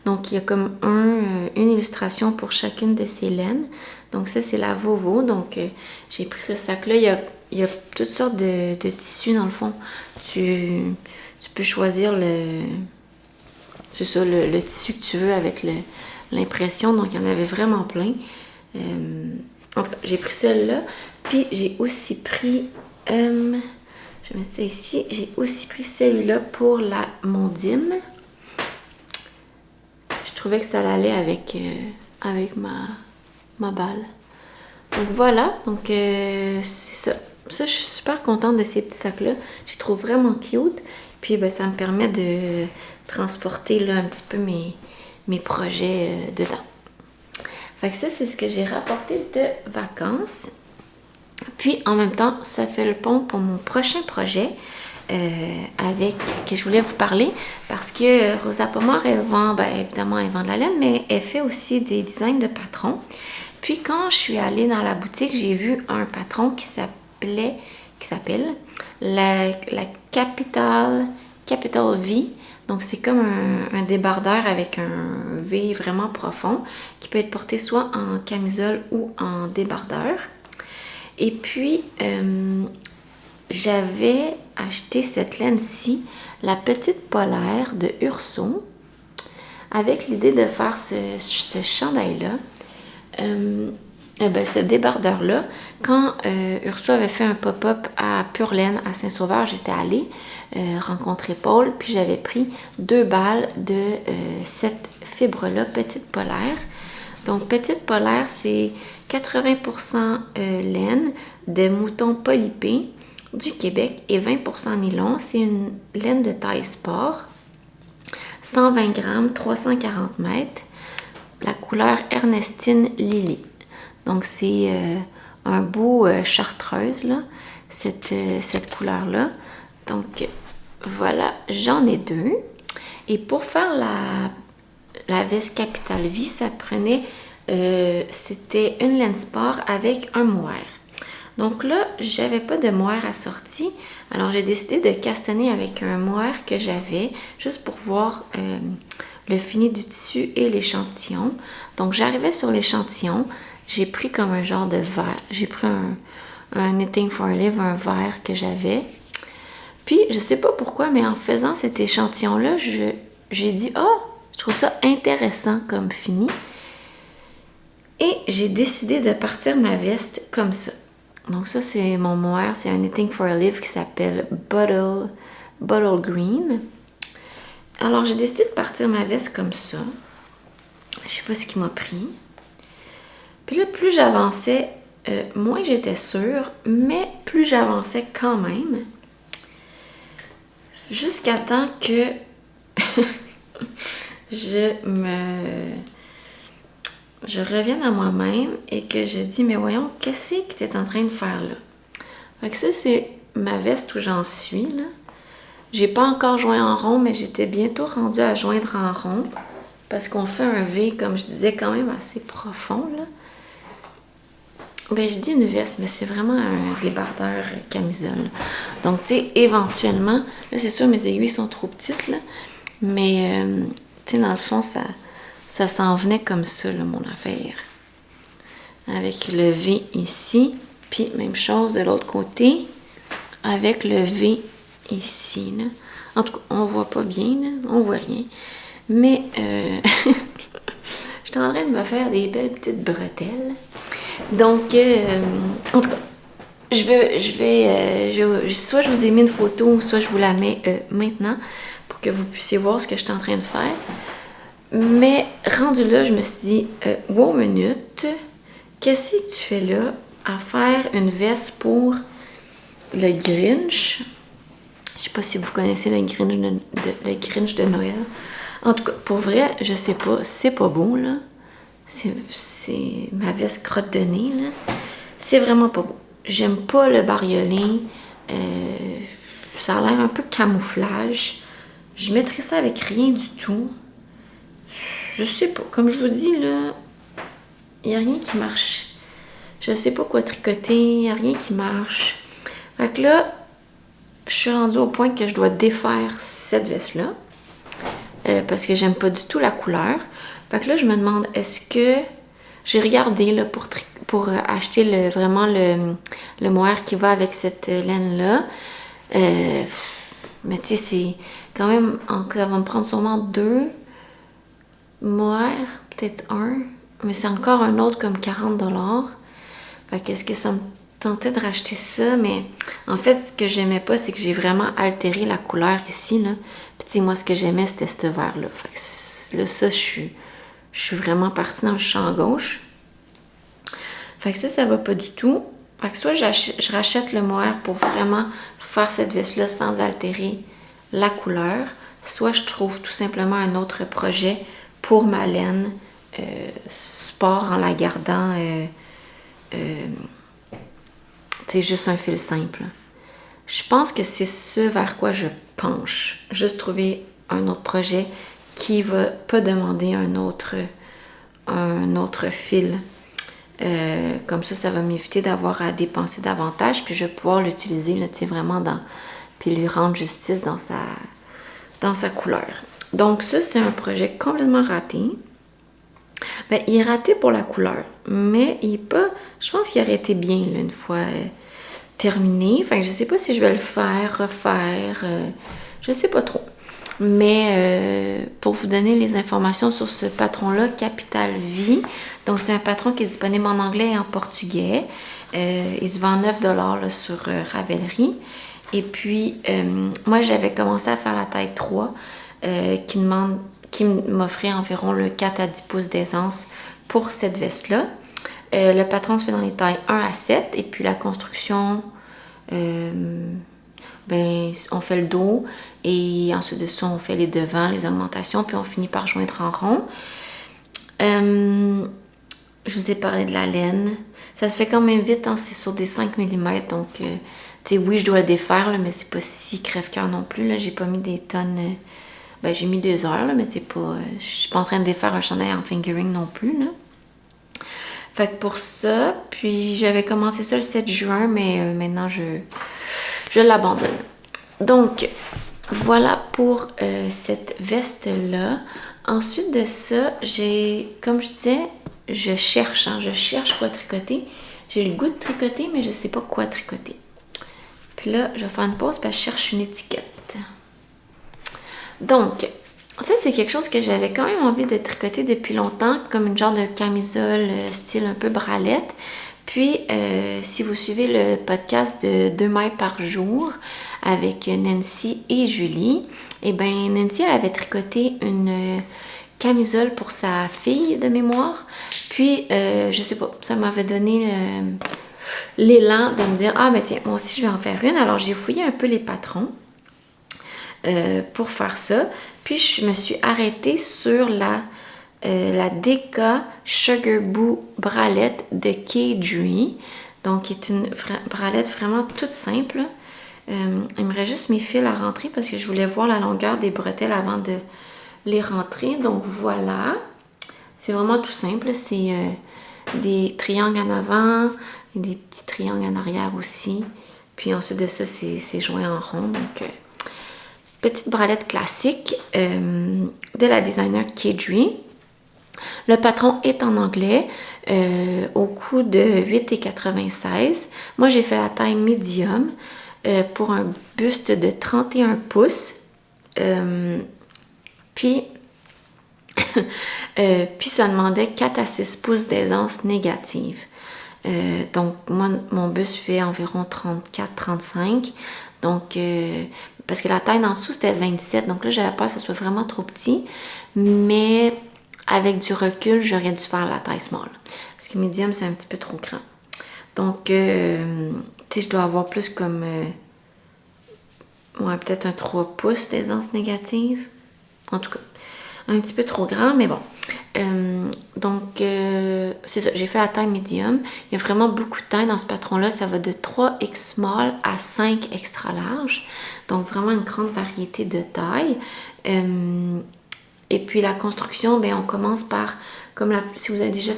A: Donc, il y a comme une illustration pour chacune de ces laines. Donc, ça, c'est la Vovo. Donc, j'ai pris ce sac-là. Il y a toutes sortes de tissus, dans le fond. Tu peux choisir c'est ça, le tissu que tu veux avec l'impression. Donc, il y en avait vraiment plein. En tout cas, j'ai pris celle-là. Puis, j'ai aussi pris... je vais mettre ça ici. J'ai aussi pris celui-là pour la Mondim. Je trouvais que ça allait avec ma balle. Donc, voilà. Donc, c'est ça. Ça, je suis super contente de ces petits sacs-là. Je les trouve vraiment cute. Puis, ben, ça me permet de transporter là, un petit peu mes projets dedans. Fait que ça, c'est ce que j'ai rapporté de vacances. Puis, en même temps, ça fait le pont pour mon prochain projet que je voulais vous parler. Parce que Rosa Pomar, elle vend, ben, évidemment, elle vend de la laine, mais elle fait aussi des designs de patrons. Puis, quand je suis allée dans la boutique, j'ai vu un patron qui s'appelle la Capital V. Donc, c'est comme un débardeur avec un V vraiment profond qui peut être porté soit en camisole ou en débardeur. Et puis, j'avais acheté cette laine-ci, la petite polaire de Urso, avec l'idée de faire ce chandail-là. Ce débardeur-là, quand Urso avait fait un pop-up à Pure Laine à Saint-Sauveur, j'étais allée rencontrer Paul, puis j'avais pris 2 balles de cette fibre-là, petite polaire. Donc, petite polaire, c'est 80% laine de mouton polypé du Québec et 20% nylon. C'est une laine de taille sport, 120 grammes, 340 mètres, la couleur Ernestine Lily. Donc, c'est un beau chartreuse, là, cette couleur-là. Donc, voilà, j'en ai 2. Et pour faire la veste Capital V, ça prenait... c'était une laine sport avec un mohair. Donc là, j'avais pas de mohair assorti. Alors, j'ai décidé de castanner avec un mohair que j'avais, juste pour voir le fini du tissu et l'échantillon. Donc, j'arrivais sur l'échantillon. J'ai pris comme un genre de verre. J'ai pris un Knitting for Live, un verre que j'avais. Puis, je sais pas pourquoi, mais en faisant cet échantillon-là, j'ai dit « Ah, je trouve ça intéressant comme fini. » Et j'ai décidé de partir ma veste comme ça. Donc ça, c'est mon mohair. C'est un Knitting for a Live qui s'appelle Bottle Bottle Green. Alors, j'ai décidé de partir ma veste comme ça. Je sais pas ce qui m'a pris. Puis là, plus j'avançais, moins j'étais sûre, mais plus j'avançais quand même. Jusqu'à temps que je revienne à moi-même et que je dis, mais voyons, qu'est-ce que tu es en train de faire là? Fait que ça, c'est ma veste où j'en suis, là. J'ai pas encore joint en rond, mais j'étais bientôt rendue à joindre en rond parce qu'on fait un V, comme je disais, quand même assez profond, là. Ben, je dis une veste, mais c'est vraiment un débardeur camisole. Donc, tu sais, éventuellement, là, c'est sûr, mes aiguilles sont trop petites, là, mais, tu sais, dans le fond, ça s'en venait comme ça, là, mon affaire. Avec le V ici, puis même chose de l'autre côté, avec le V ici, là. En tout cas, on voit pas bien, là, on voit rien. Mais, je suis en train de me faire des belles petites bretelles. Donc, en tout cas, soit je vous ai mis une photo, soit je vous la mets maintenant pour que vous puissiez voir ce que je suis en train de faire. Mais rendu là, je me suis dit, wow, minute, qu'est-ce que tu fais là à faire une veste pour le Grinch? Je sais pas si vous connaissez le Grinch de Noël. En tout cas, pour vrai, je sais pas, c'est pas beau, là. C'est ma veste crotte de nez, là. C'est vraiment pas beau. J'aime pas le bariolé. Ça a l'air un peu camouflage. Je mettrais ça avec rien du tout. Je sais pas. Comme je vous dis, là, il n'y a rien qui marche. Je sais pas quoi tricoter. Il n'y a rien qui marche. Fait que là, je suis rendue au point que je dois défaire cette veste-là. Parce que j'aime pas du tout la couleur. Fait que là, je me demande, est-ce que j'ai regardé là, pour acheter vraiment le mohair qui va avec cette laine-là. Mais tu sais, c'est quand même, ça va me prendre sûrement 2 mohair, peut-être un. Mais c'est encore un autre comme 40$. Fait qu'est-ce que ça me tentait de racheter ça? Mais en fait, ce que j'aimais pas, c'est que j'ai vraiment altéré la couleur ici, là. Puis tu sais, moi, ce que j'aimais, c'était ce vert-là. Fait que là, ça, je suis vraiment partie dans le champ gauche. Fait que ça va pas du tout. Fait que soit je rachète le mohair pour vraiment faire cette veste-là sans altérer la couleur, soit je trouve tout simplement un autre projet pour ma laine sport en la gardant c'est juste un fil simple. Je pense que c'est ce vers quoi je penche. Juste trouver un autre projet qui va pas demander un autre fil. Comme ça va m'éviter d'avoir à dépenser davantage, puis je vais pouvoir l'utiliser là, vraiment puis lui rendre justice dans sa couleur. Donc ça, c'est un projet complètement raté. Ben, il est raté pour la couleur, mais il est pas... Je pense qu'il aurait été bien là, une fois terminé. Enfin, je sais pas si je vais le refaire, je sais pas trop. Mais pour vous donner les informations sur ce patron-là, Capital Vie, donc c'est un patron qui est disponible en anglais et en portugais. Il se vend 9$ là, sur Ravelry. Et puis, moi, j'avais commencé à faire la taille 3, qui m'offrait environ le 4 à 10 pouces d'aisance pour cette veste-là. Le patron se fait dans les tailles 1 à 7, et puis la construction... on fait le dos et ensuite de ça, on fait les devants, les augmentations, puis on finit par joindre en rond. Je vous ai parlé de la laine. Ça se fait quand même vite, hein, c'est sur des 5 mm, donc tu sais, oui, je dois le défaire, là, mais c'est pas si crève-cœur non plus. Là, j'ai pas mis des tonnes. J'ai mis 2 heures, là, mais c'est pas. Je suis pas en train de défaire un chandail en fingering non plus, là. Fait que pour ça, puis j'avais commencé ça le 7 juin, mais maintenant je l'abandonne. Donc, voilà pour cette veste-là. Ensuite de ça, comme je disais, je cherche quoi tricoter. J'ai le goût de tricoter, mais je sais pas quoi tricoter. Puis là, je vais faire une pause parce que je cherche une étiquette. Donc, ça, c'est quelque chose que j'avais quand même envie de tricoter depuis longtemps, comme une genre de camisole style un peu bralette. Puis, si vous suivez le podcast de 2 mailles par jour avec Nancy et Julie. Et bien, Nancy, elle avait tricoté une camisole pour sa fille de mémoire. Puis, je sais pas, ça m'avait donné l'élan de me dire, ah ben tiens, moi aussi je vais en faire une. Alors, j'ai fouillé un peu les patrons pour faire ça. Puis, je me suis arrêtée sur la Deka Sugar Boo bralette de K-Dree. Donc, qui est une bralette vraiment toute simple. Il me reste juste mes fils à rentrer parce que je voulais voir la longueur des bretelles avant de les rentrer. Donc, voilà. C'est vraiment tout simple. C'est des triangles en avant et des petits triangles en arrière aussi. Puis ensuite de ça, c'est joint en rond. Donc, petite bralette classique de la designer K-Dree. Le patron est en anglais, au coût de 8,96 $. Moi, j'ai fait la taille médium pour un buste de 31 pouces. Puis, ça demandait 4 à 6 pouces d'aisance négative. Donc, moi, mon buste fait environ 34-35. Donc, parce que la taille en dessous, c'était 27. Donc là, j'avais peur que ça soit vraiment trop petit. Mais avec du recul, j'aurais dû faire la taille small. Parce que medium, c'est un petit peu trop grand. Donc, tu sais, je dois avoir plus comme... ouais, peut-être un 3 pouces d'aisance négative. En tout cas, un petit peu trop grand, mais bon. Donc, c'est ça, j'ai fait la taille médium. Il y a vraiment beaucoup de taille dans ce patron-là. Ça va de 3X small à 5 extra large. Donc, vraiment une grande variété de tailles. Et puis, la construction, bien, on commence par, si vous avez déjà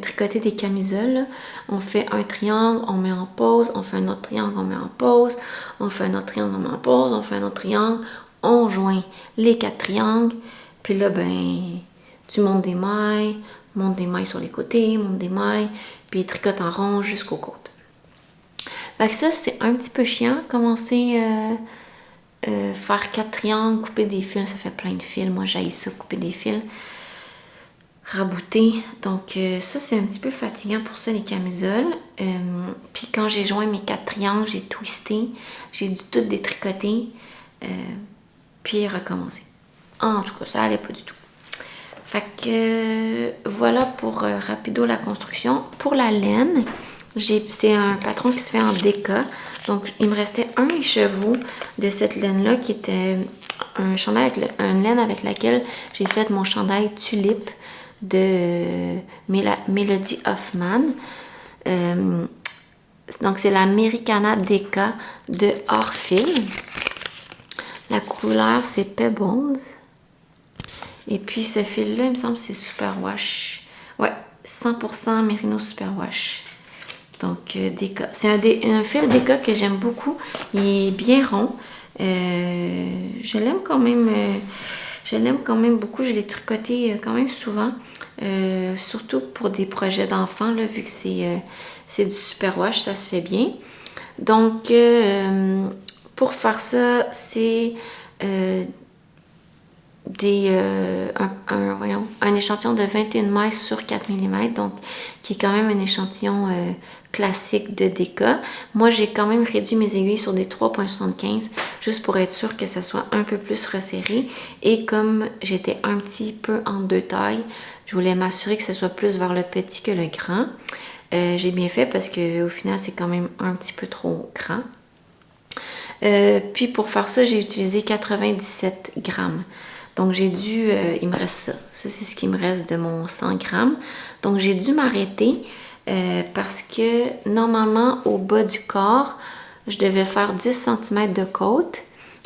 A: tricoté des camisoles, là, on fait un triangle, on met en pause, on fait un autre triangle, on met en pause, on fait un autre triangle, on met en pause, on fait un autre triangle, on joint les 4 triangles. Puis là, ben, tu montes des mailles sur les côtés, montes des mailles, puis tricote en rond jusqu'aux côtes. Fait que ça, c'est un petit peu chiant. Commencer faire 4 triangles, couper des fils, ça fait plein de fils. Moi, j'haïs ça, couper des fils. Rabouter. Donc, ça, c'est un petit peu fatigant pour ça, les camisoles. Puis quand j'ai joint mes 4 triangles, j'ai twisté. J'ai dû tout détricoter. Puis recommencer. En tout cas, ça allait pas du tout. Fait que voilà pour rapido la construction. Pour la laine, c'est un patron qui se fait en Deka. Donc, il me restait un écheveau de cette laine-là qui était un chandail une laine avec laquelle j'ai fait mon chandail tulipe de Melody Hoffman. Donc, c'est l'Americana Deka de hors-fil. La couleur, c'est Pebbles. Et puis, ce fil-là, il me semble, c'est Superwash. Ouais, 100% Merino Superwash. Donc, Deka. C'est un fil Deka que j'aime beaucoup. Il est bien rond. Je l'aime quand même beaucoup. Je l'ai tricoté quand même souvent. Surtout pour des projets d'enfants, là, vu que c'est du Superwash, ça se fait bien. Donc, pour faire ça, c'est un échantillon de 21 mailles sur 4 mm, donc qui est quand même un échantillon classique de Deka. Moi, j'ai quand même réduit mes aiguilles sur des 3,75 juste pour être sûre que ça soit un peu plus resserré. Et comme j'étais un petit peu en deux tailles, je voulais m'assurer que ce soit plus vers le petit que le grand. J'ai bien fait parce qu'au final, c'est quand même un petit peu trop grand. Puis pour faire ça, j'ai utilisé 97 grammes. Donc j'ai dû, il me reste ça. Ça, c'est ce qui me reste de mon 100 grammes. Donc j'ai dû m'arrêter parce que normalement, au bas du corps, je devais faire 10 cm de côte.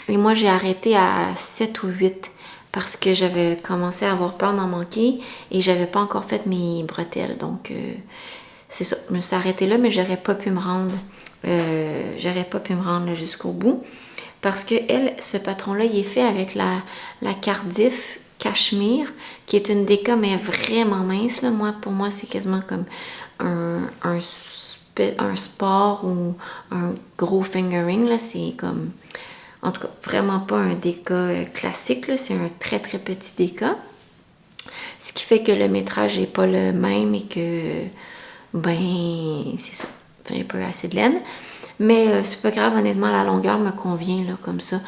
A: Et moi, j'ai arrêté à 7 ou 8 parce que j'avais commencé à avoir peur d'en manquer et j'avais pas encore fait mes bretelles. Donc c'est ça. Je me suis arrêtée là, mais j'aurais pas pu me rendre. Jusqu'au bout parce que ce patron-là, il est fait avec la Cardiff Cachemire, qui est une Deka mais vraiment mince. Là. Pour moi, c'est quasiment comme un sport ou un gros fingering. Là. C'est comme, en tout cas, vraiment pas un Deka classique. Là. C'est un très très petit Deka. Ce qui fait que le métrage n'est pas le même et que, ben, c'est ça. J'ai pas eu assez de laine. Mais c'est pas grave, honnêtement, la longueur me convient, là, comme ça.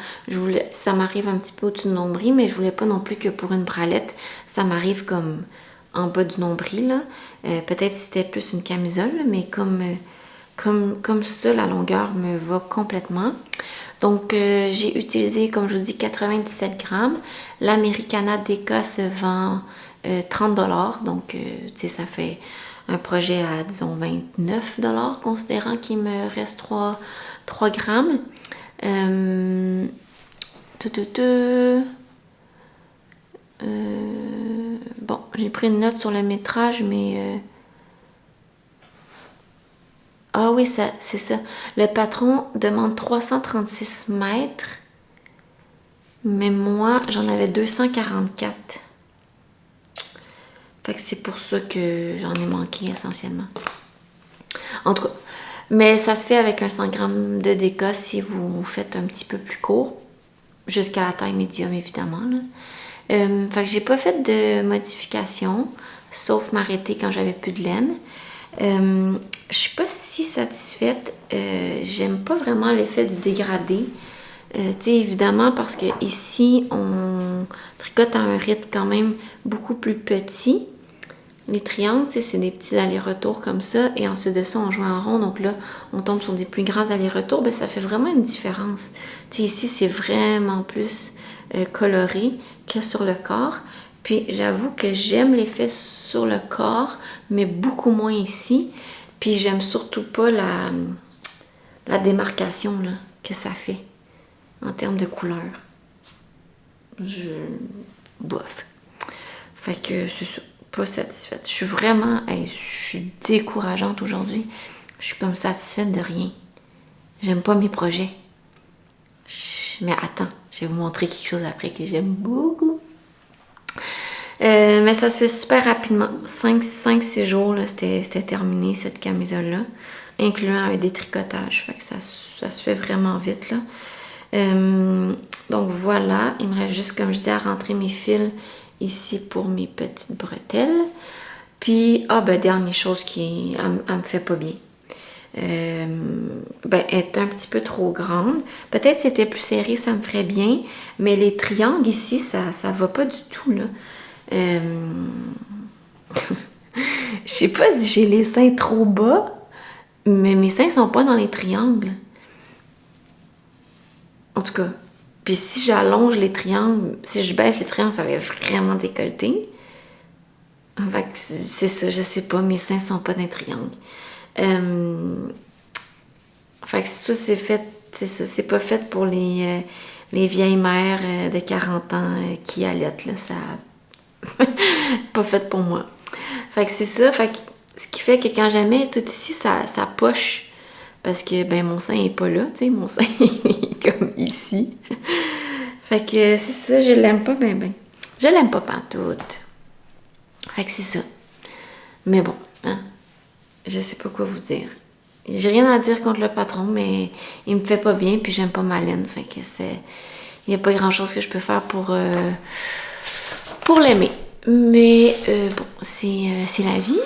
A: Ça m'arrive un petit peu au-dessus du nombril, mais je voulais pas non plus que pour une bralette, ça m'arrive comme en bas du nombril, là. Peut-être si c'était plus une camisole, mais comme ça, la longueur me va complètement. Donc, j'ai utilisé, comme je vous dis, 97 grammes. L'Americana Deka se vend 30 $. Donc, tu sais, ça fait un projet à, disons, 29 $, considérant qu'il me reste 3 grammes. Bon, j'ai pris une note sur le métrage, mais... Ah oui, c'est ça. Le patron demande 336 mètres, mais moi, j'en avais 244. Fait que c'est pour ça que j'en ai manqué essentiellement. En tout cas, mais ça se fait avec un 100 grammes de déca si vous faites un petit peu plus court, jusqu'à la taille médium évidemment, là. Fait que j'ai pas fait de modification, sauf m'arrêter quand j'avais plus de laine. Je suis pas si satisfaite. J'aime pas vraiment l'effet du dégradé. Tu sais, évidemment, parce que ici, on tricote à un rythme quand même beaucoup plus petit. Les triangles, tu sais, c'est des petits allers-retours comme ça. Et ensuite de ça, on joue en rond. Donc là, on tombe sur des plus grands allers-retours. Ben, ça fait vraiment une différence. Tu sais, ici, c'est vraiment plus coloré que sur le corps. Puis j'avoue que j'aime l'effet sur le corps, mais beaucoup moins ici. Puis j'aime surtout pas la démarcation là, que ça fait en termes de couleur. Bof. Fait que c'est ça, pas satisfaite. Je suis vraiment, je suis décourageante aujourd'hui. Je suis comme satisfaite de rien. J'aime pas mes projets. Mais attends, je vais vous montrer quelque chose après que j'aime beaucoup. Mais ça se fait super rapidement. 5-6 jours, c'était terminé cette camisole-là, incluant un détricotage. Fait que ça se fait vraiment vite, là. Donc voilà, il me reste juste, comme je disais, à rentrer mes fils ici pour mes petites bretelles. Puis, dernière chose qui elle me fait pas bien. Elle est un petit peu trop grande. Peut-être si elle était plus serrée, ça me ferait bien. Mais les triangles ici, ça va pas du tout, là. Je sais pas si j'ai les seins trop bas, mais mes seins sont pas dans les triangles. En tout cas, puis si j'allonge les triangles, si je baisse les triangles, ça va vraiment décolleter. Fait que c'est ça, je sais pas, mes seins sont pas dans les triangles. Fait que ça, c'est fait, c'est ça, c'est pas fait pour les vieilles mères de 40 ans qui allaitent, là, ça... pas fait pour moi. Fait que c'est ça, fait que ce qui fait que quand jamais tout ici, ça poche. Parce que, mon sein est pas là, tu sais, mon sein est comme ici. Fait que c'est ça, je l'aime pas ben. Je l'aime pas pantoute. Fait que c'est ça. Mais bon, hein, je sais pas quoi vous dire. J'ai rien à dire contre le patron, mais il me fait pas bien, puis j'aime pas ma laine. Fait que il y a pas grand-chose que je peux faire pour l'aimer. Mais bon, c'est la vie.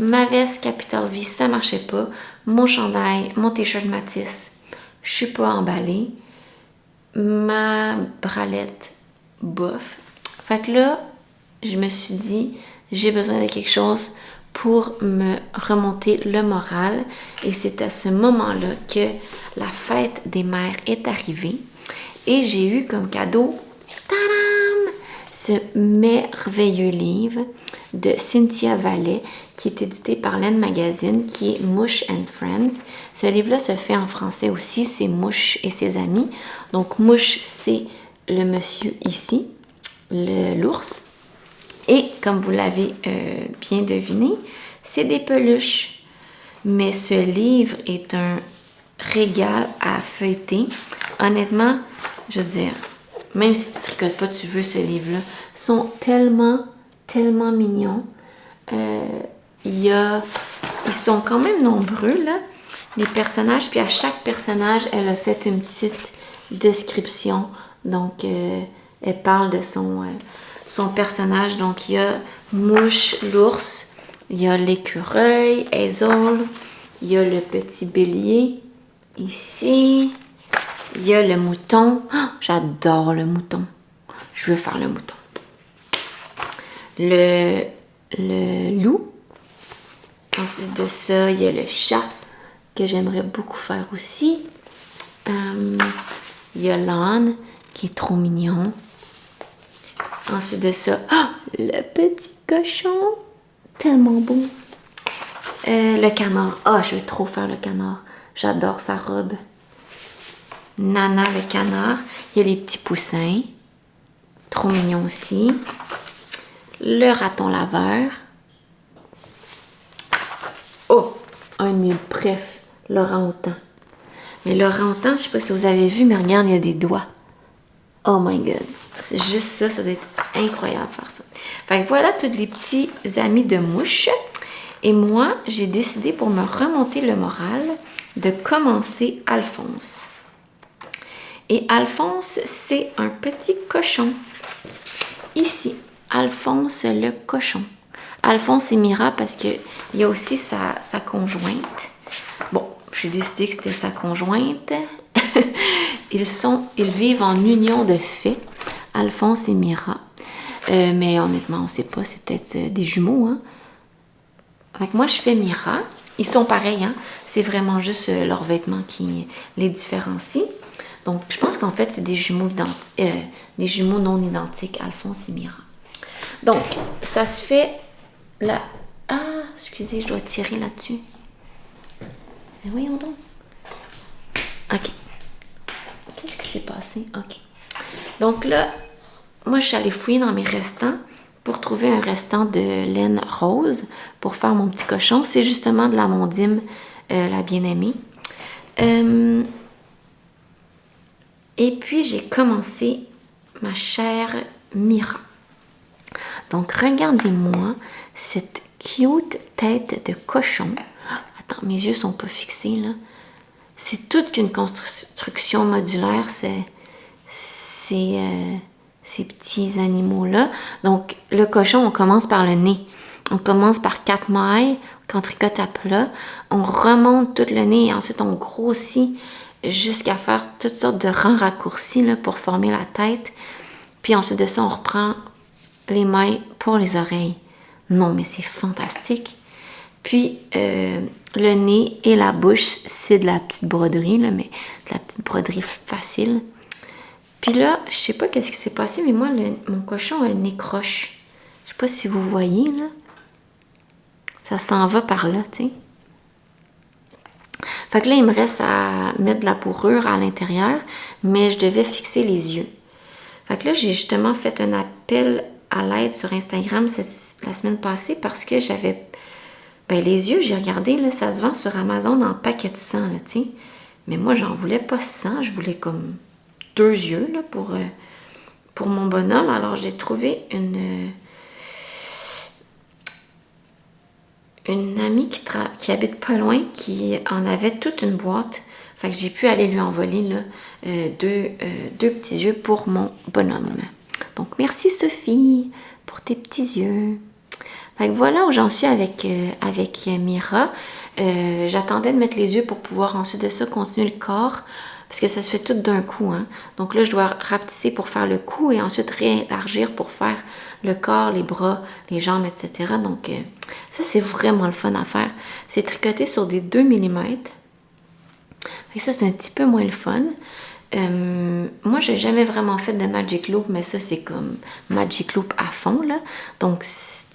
A: Ma veste Capital V, ça marchait pas. Mon chandail, mon t-shirt Matisse, je suis pas emballée. Ma bralette, bof. Fait que là, je me suis dit, j'ai besoin de quelque chose pour me remonter le moral. Et c'est à ce moment-là que la fête des mères est arrivée. Et j'ai eu comme cadeau, tadam, ce merveilleux livre de Cynthia Vallet, qui est édité par Laine Magazine, qui est Mouche and Friends. Ce livre-là se fait en français aussi, c'est Mouche et ses amis. Donc Mouche, c'est le monsieur ici, l'ours. Et comme vous l'avez bien deviné, c'est des peluches. Mais ce livre est un régal à feuilleter. Honnêtement, je veux dire, même si tu tricotes pas, tu veux ce livre-là. Ils sont tellement, tellement mignons. Ils sont quand même nombreux, là, les personnages. Puis à chaque personnage, elle a fait une petite description. Donc, elle parle de son personnage. Donc, il y a Mouche, l'ours. Il y a l'écureuil, Hazel. Il y a le petit bélier. Ici. Il y a le mouton. Oh, j'adore le mouton. Je veux faire le mouton. Le loup. Ensuite de ça, il y a le chat que j'aimerais beaucoup faire aussi. Il y a l'âne qui est trop mignon. Ensuite de ça, le petit cochon. Tellement beau. Le canard. Je veux trop faire le canard. J'adore sa robe. Nana le canard. Il y a les petits poussins. Trop mignon aussi. Le raton laveur. Oh, un de mes préf, l'orang-outan. Mais l'orang-outan, je sais pas si vous avez vu, mais regarde, il y a des doigts. Oh my god. C'est juste ça, ça doit être incroyable faire ça. Fait que voilà tous les petits amis de mouche. Et moi, j'ai décidé pour me remonter le moral de commencer Alphonse. Et Alphonse, c'est un petit cochon. Ici, Alphonse le cochon. Alphonse et Mira parce qu'il y a aussi sa conjointe. Bon, j'ai décidé que c'était sa conjointe. Ils vivent en union de fait, Alphonse et Mira. Mais honnêtement, on ne sait pas, c'est peut-être des jumeaux. Hein? Fait que moi, je fais Mira. Ils sont pareils, hein? C'est vraiment juste leurs vêtements qui les différencient. Donc, je pense qu'en fait, c'est des jumeaux non identiques, Alphonse et Mira. Donc, ça se fait là. Ah, excusez, je dois tirer là-dessus. Mais voyons donc. OK. Qu'est-ce qui s'est passé? OK. Donc là, moi, je suis allée fouiller dans mes restants pour trouver un restant de laine rose pour faire mon petit cochon. C'est justement de la Mondim, la bien-aimée. Et puis, j'ai commencé ma chère Mira. Donc, regardez-moi cette cute tête de cochon. Attends, mes yeux sont pas fixés, là. C'est toute qu'une construction modulaire, ces petits animaux-là. Donc, le cochon, on commence par le nez. On commence par 4 mailles qu'on tricote à plat. On remonte tout le nez et ensuite on grossit jusqu'à faire toutes sortes de rangs raccourcis là, pour former la tête. Puis ensuite de ça, on reprend les mailles pour les oreilles. Non, mais c'est fantastique. Puis, le nez et la bouche, c'est de la petite broderie, là, mais de la petite broderie facile. Puis là, je sais pas qu'est-ce qui s'est passé, mais moi, mon cochon a le nez croche. Je sais pas si vous voyez, là. Ça s'en va par là, tu sais. Fait que là, il me reste à mettre de la fourrure à l'intérieur, mais je devais fixer les yeux. Fait que là, j'ai justement fait un appel à l'aide sur Instagram la semaine passée parce que j'avais... Ben, les yeux, j'ai regardé, là, ça se vend sur Amazon en paquet de 100, là, tu sais. Mais moi, j'en voulais pas 100, je voulais comme 2 yeux, là, pour mon bonhomme. Alors, j'ai trouvé une amie qui habite pas loin, qui en avait toute une boîte. Fait que j'ai pu aller lui envoler, là, deux petits yeux pour mon bonhomme. Donc, merci Sophie pour tes petits yeux. Fait que voilà où j'en suis avec Mira. J'attendais de mettre les yeux pour pouvoir ensuite de ça continuer le corps parce que ça se fait tout d'un coup. Hein? Donc là, je dois rapetisser pour faire le cou et ensuite réélargir pour faire le corps, les bras, les jambes, etc. Donc ça, c'est vraiment le fun à faire. C'est tricoté sur des 2 mm. Fait que ça, c'est un petit peu moins le fun. Moi, j'ai jamais vraiment fait de Magic Loop, mais ça, c'est comme Magic Loop à fond, là. Donc,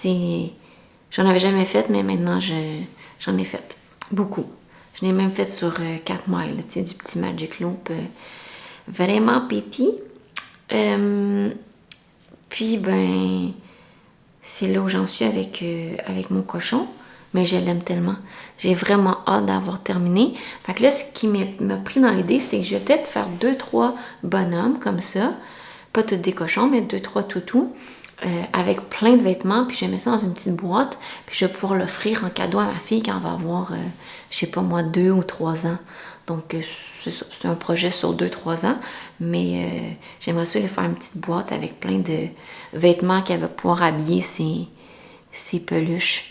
A: j'en avais jamais fait, mais maintenant, j'en ai fait beaucoup. Je l'ai même fait sur 4 miles, tu sais, du petit Magic Loop. Vraiment petit. Puis, ben, c'est là où j'en suis avec mon cochon. Mais je l'aime tellement. J'ai vraiment hâte d'avoir terminé. Fait que là, ce qui m'a pris dans l'idée, c'est que je vais peut-être faire 2-3 bonhommes comme ça. Pas tous des cochons, mais 2-3 toutous. Avec plein de vêtements. Puis je mets ça dans une petite boîte. Puis je vais pouvoir l'offrir en cadeau à ma fille quand elle va avoir, je sais pas moi, 2 ou 3 ans. Donc, c'est un projet sur 2-3 ans. Mais j'aimerais ça lui faire une petite boîte avec plein de vêtements qu'elle va pouvoir habiller ses peluches.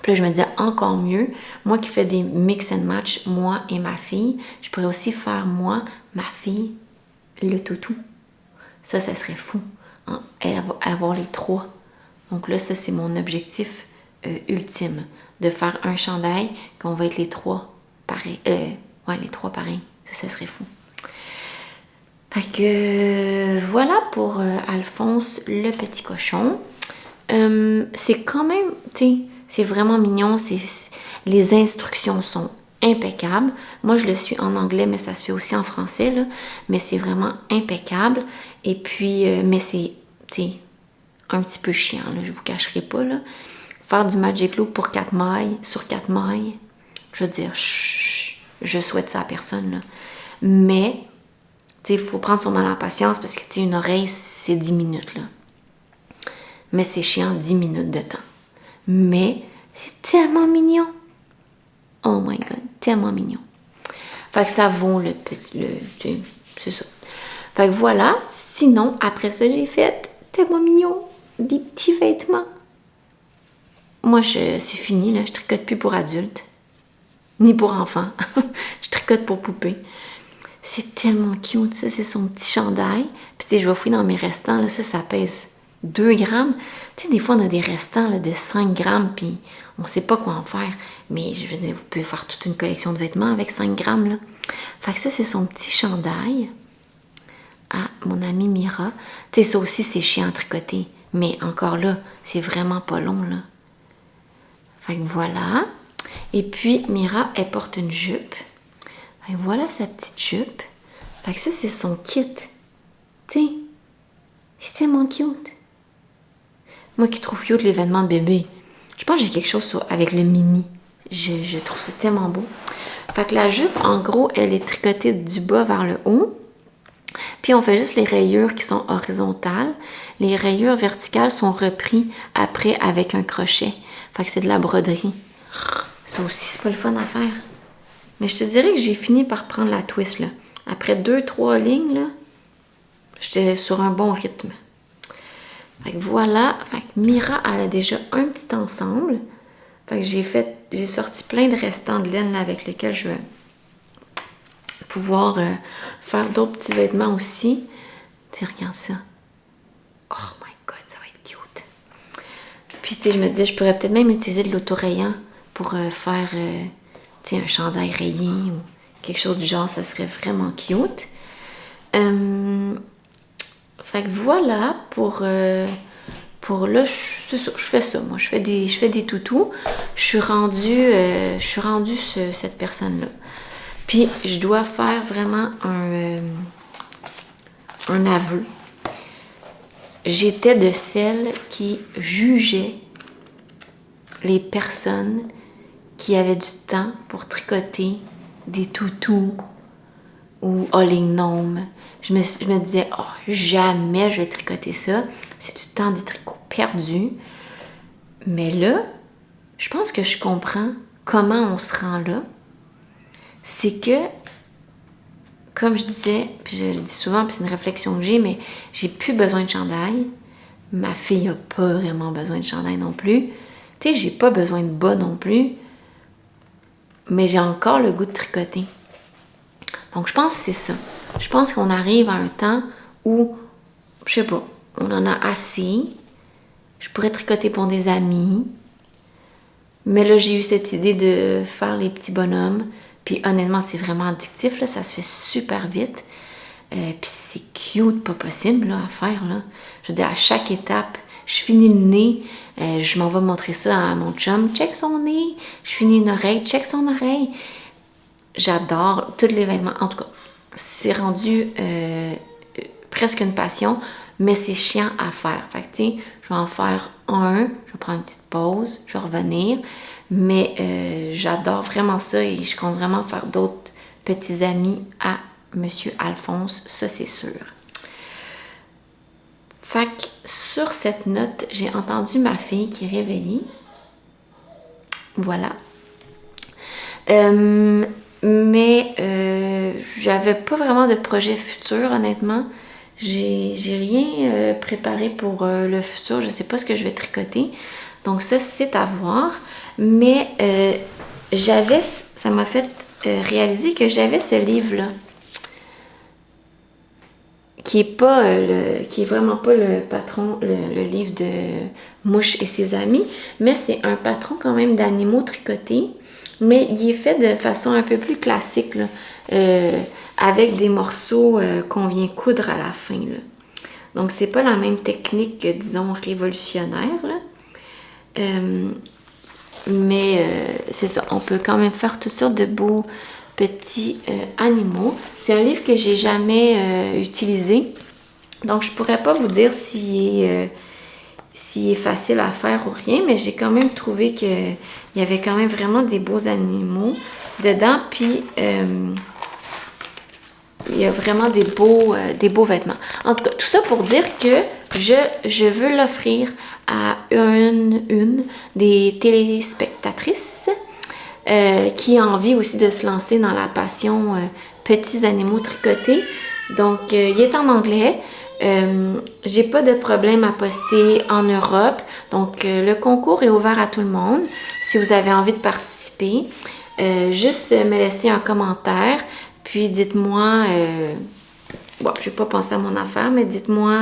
A: Puis là, je me disais encore mieux, moi qui fais des mix and match, moi et ma fille, je pourrais aussi faire moi, ma fille, le toutou. Ça serait fou. Hein? Elle va avoir les 3. Donc là, ça, c'est mon objectif ultime. De faire un chandail qu'on va être les 3 pareils. Les 3 pareils. Ça serait fou. Fait que voilà pour Alphonse, le petit cochon. C'est quand même, tu sais, c'est vraiment mignon. Les instructions sont impeccables. Moi, je le suis en anglais, mais ça se fait aussi en français, là. Mais c'est vraiment impeccable. Et puis, mais c'est, tu sais, un petit peu chiant, là, je vous cacherai pas, là. Faire du Magic Loop pour 4 mailles, sur 4 mailles, je veux dire, je souhaite ça à personne, là. Mais, tu sais, il faut prendre son mal en patience parce que, tu sais, une oreille, c'est 10 minutes, là. Mais c'est chiant 10 minutes de temps. Mais c'est tellement mignon. Oh my God, tellement mignon. Fait que ça vaut c'est ça. Fait que voilà. Sinon, après ça, j'ai fait tellement mignon. Des petits vêtements. Moi, c'est fini, là. Je tricote plus pour adultes. Ni pour enfants. Je tricote pour poupées. C'est tellement cute, ça. C'est son petit chandail. Puis, tu sais, je vais fouiller dans mes restants, là. Ça pèse 2 grammes. Tu sais, des fois, on a des restants là, de 5 grammes, puis on sait pas quoi en faire. Mais je veux dire, vous pouvez faire toute une collection de vêtements avec 5 grammes, là. Fait que ça, c'est son petit chandail. Ah, mon amie Mira. Tu sais, ça aussi, c'est chiant à tricoter. Mais encore là, c'est vraiment pas long, là. Fait que voilà. Et puis, Mira, elle porte une jupe. Fait que voilà sa petite jupe. Fait que ça, c'est son kit. Tu sais, c'est tellement cute. Moi qui trouve cute l'événement de bébé. Je pense que j'ai quelque chose avec le mini. Je trouve ça tellement beau. Fait que la jupe, en gros, elle est tricotée du bas vers le haut. Puis on fait juste les rayures qui sont horizontales. Les rayures verticales sont reprises après avec un crochet. Fait que c'est de la broderie. Ça aussi, c'est pas le fun à faire. Mais je te dirais que j'ai fini par prendre la twist, là. Après 2-3 lignes, là, j'étais sur un bon rythme. Fait que voilà. Fait que Mira, elle a déjà un petit ensemble. Fait que j'ai sorti plein de restants de laine là, avec lesquels je vais pouvoir faire d'autres petits vêtements aussi. Tu sais, regarde ça. Oh my God, ça va être cute. Puis, tu sais, je me disais, je pourrais peut-être même utiliser de l'autorayant pour faire, tu sais, un chandail rayé ou quelque chose du genre. Ça serait vraiment cute. Fait que voilà pour là, c'est ça, je fais ça. Moi, je fais des toutous. Je suis rendue cette personne-là. Puis, je dois faire vraiment un aveu. J'étais de celles qui jugeaient les personnes qui avaient du temps pour tricoter des toutous ou All Gnome. Je me disais, oh, jamais je vais tricoter ça. C'est du temps de tricot perdu. Mais là, je pense que je comprends comment on se rend là. C'est que, comme je disais, puis je le dis souvent, puis c'est une réflexion que j'ai, mais j'ai plus besoin de chandail. Ma fille n'a pas vraiment besoin de chandail non plus. Tu sais, j'ai pas besoin de bas non plus. Mais j'ai encore le goût de tricoter. Donc, je pense que c'est ça. Je pense qu'on arrive à un temps où, je sais pas, on en a assez. Je pourrais tricoter pour des amis. Mais là, j'ai eu cette idée de faire les petits bonhommes. Puis honnêtement, c'est vraiment addictif, là. Ça se fait super vite. Puis c'est cute, pas possible là, à faire. Là. Je veux dire, à chaque étape, je finis le nez. Je m'en vais montrer ça à mon chum. Check son nez. Je finis une oreille. Check son oreille. J'adore tous les vêtements. En tout cas, c'est rendu presque une passion. mais c'est chiant à faire. Fait que, tu sais, je vais en faire un, je vais prendre une petite pause, je vais revenir, mais j'adore vraiment ça et je compte vraiment faire d'autres petits amis à Monsieur Alphonse, ça c'est sûr. Fait que sur cette note, j'ai entendu ma fille qui est réveillée. Voilà. Mais j'avais pas vraiment de projet futur, honnêtement. J'ai rien préparé pour le futur. Je sais pas ce que je vais tricoter. Donc ça, c'est à voir. Mais ça m'a fait réaliser que j'avais ce livre-là. Qui est vraiment pas le patron, le livre de Mouche et ses amis, mais c'est un patron quand même d'animaux tricotés, mais il est fait de façon un peu plus classique, là, avec des morceaux qu'on vient coudre à la fin, là. Donc c'est pas la même technique que, disons, révolutionnaire, là. Mais c'est ça, on peut quand même faire toutes sortes de beaux petits animaux. C'est un livre que j'ai jamais utilisé, donc je pourrais pas vous dire s'il est facile à faire ou rien, mais j'ai quand même trouvé qu'il y avait quand même vraiment des beaux animaux dedans, puis il y a vraiment des beaux vêtements. En tout cas, tout ça pour dire que je veux l'offrir à une des téléspectatrices qui a envie aussi de se lancer dans la passion petits animaux tricotés. Donc, il est en anglais. J'ai pas de problème à poster en Europe. Donc, le concours est ouvert à tout le monde. Si vous avez envie de participer, juste me laisser un commentaire. Puis, dites-moi... bon, j'ai pas pensé à mon affaire, mais dites-moi...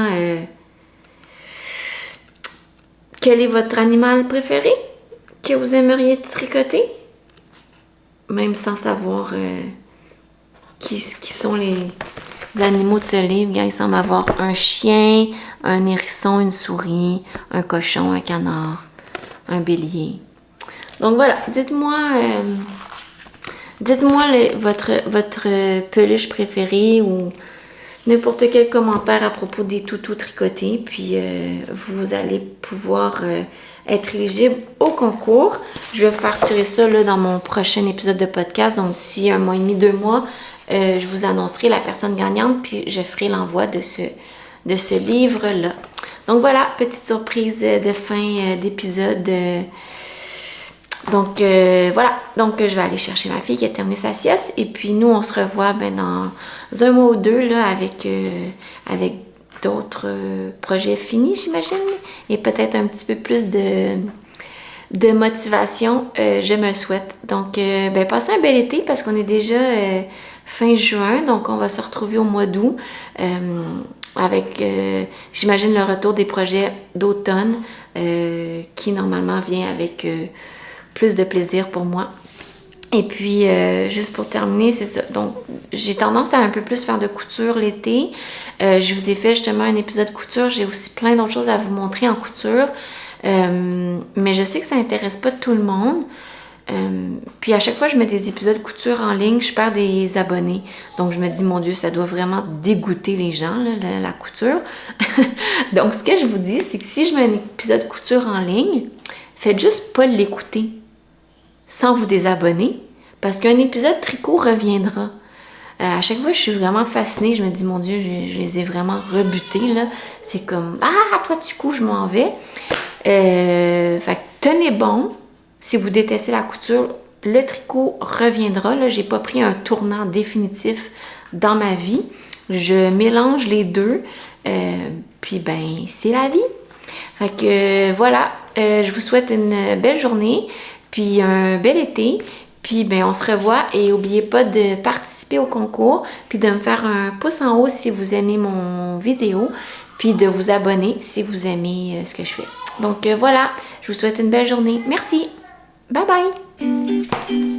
A: quel est votre animal préféré que vous aimeriez tricoter? Même sans savoir qui sont les animaux de ce livre. Il semble avoir un chien, un hérisson, une souris, un cochon, un canard, un bélier. Donc voilà, dites-moi votre peluche préférée ou n'importe quel commentaire à propos des toutous tricotés. Puis vous allez pouvoir... être éligible au concours. Je vais faire tirer ça là, dans mon prochain épisode de podcast. Donc, d'ici 1 mois et demi, 2 mois, je vous annoncerai la personne gagnante, puis je ferai l'envoi de ce livre-là. Donc, voilà, petite surprise de fin d'épisode. Donc, voilà. Donc, je vais aller chercher ma fille qui a terminé sa sieste. Et puis, nous, on se revoit dans 1 mois ou 2 là, avec d'autres projets finis, j'imagine, et peut-être un petit peu plus de motivation, je me le souhaite. Donc, passez un bel été parce qu'on est déjà fin juin, donc on va se retrouver au mois d'août avec, j'imagine, le retour des projets d'automne qui, normalement, vient avec plus de plaisir pour moi. Et puis, juste pour terminer, c'est ça. Donc, j'ai tendance à un peu plus faire de couture l'été. Je vous ai fait justement un épisode couture. J'ai aussi plein d'autres choses à vous montrer en couture. Mais je sais que ça n'intéresse pas tout le monde. Puis à chaque fois que je mets des épisodes couture en ligne, je perds des abonnés. Donc, je me dis, mon Dieu, ça doit vraiment dégoûter les gens, là, la couture. Donc, ce que je vous dis, c'est que si je mets un épisode couture en ligne, faites juste pas l'écouter sans vous désabonner, parce qu'un épisode tricot reviendra. À chaque fois, je suis vraiment fascinée. Je me dis, mon Dieu, je les ai vraiment rebutés, là. C'est comme, ah, toi, du coup, je m'en vais. Fait que tenez bon. Si vous détestez la couture, le tricot reviendra. Là, j'ai pas pris un tournant définitif dans ma vie. Je mélange les deux. Puis, c'est la vie. Fait que, voilà. Je vous souhaite une belle journée. Puis un bel été, puis on se revoit et n'oubliez pas de participer au concours, puis de me faire un pouce en haut si vous aimez mon vidéo, puis de vous abonner si vous aimez ce que je fais. Donc voilà, je vous souhaite une belle journée. Merci! Bye bye!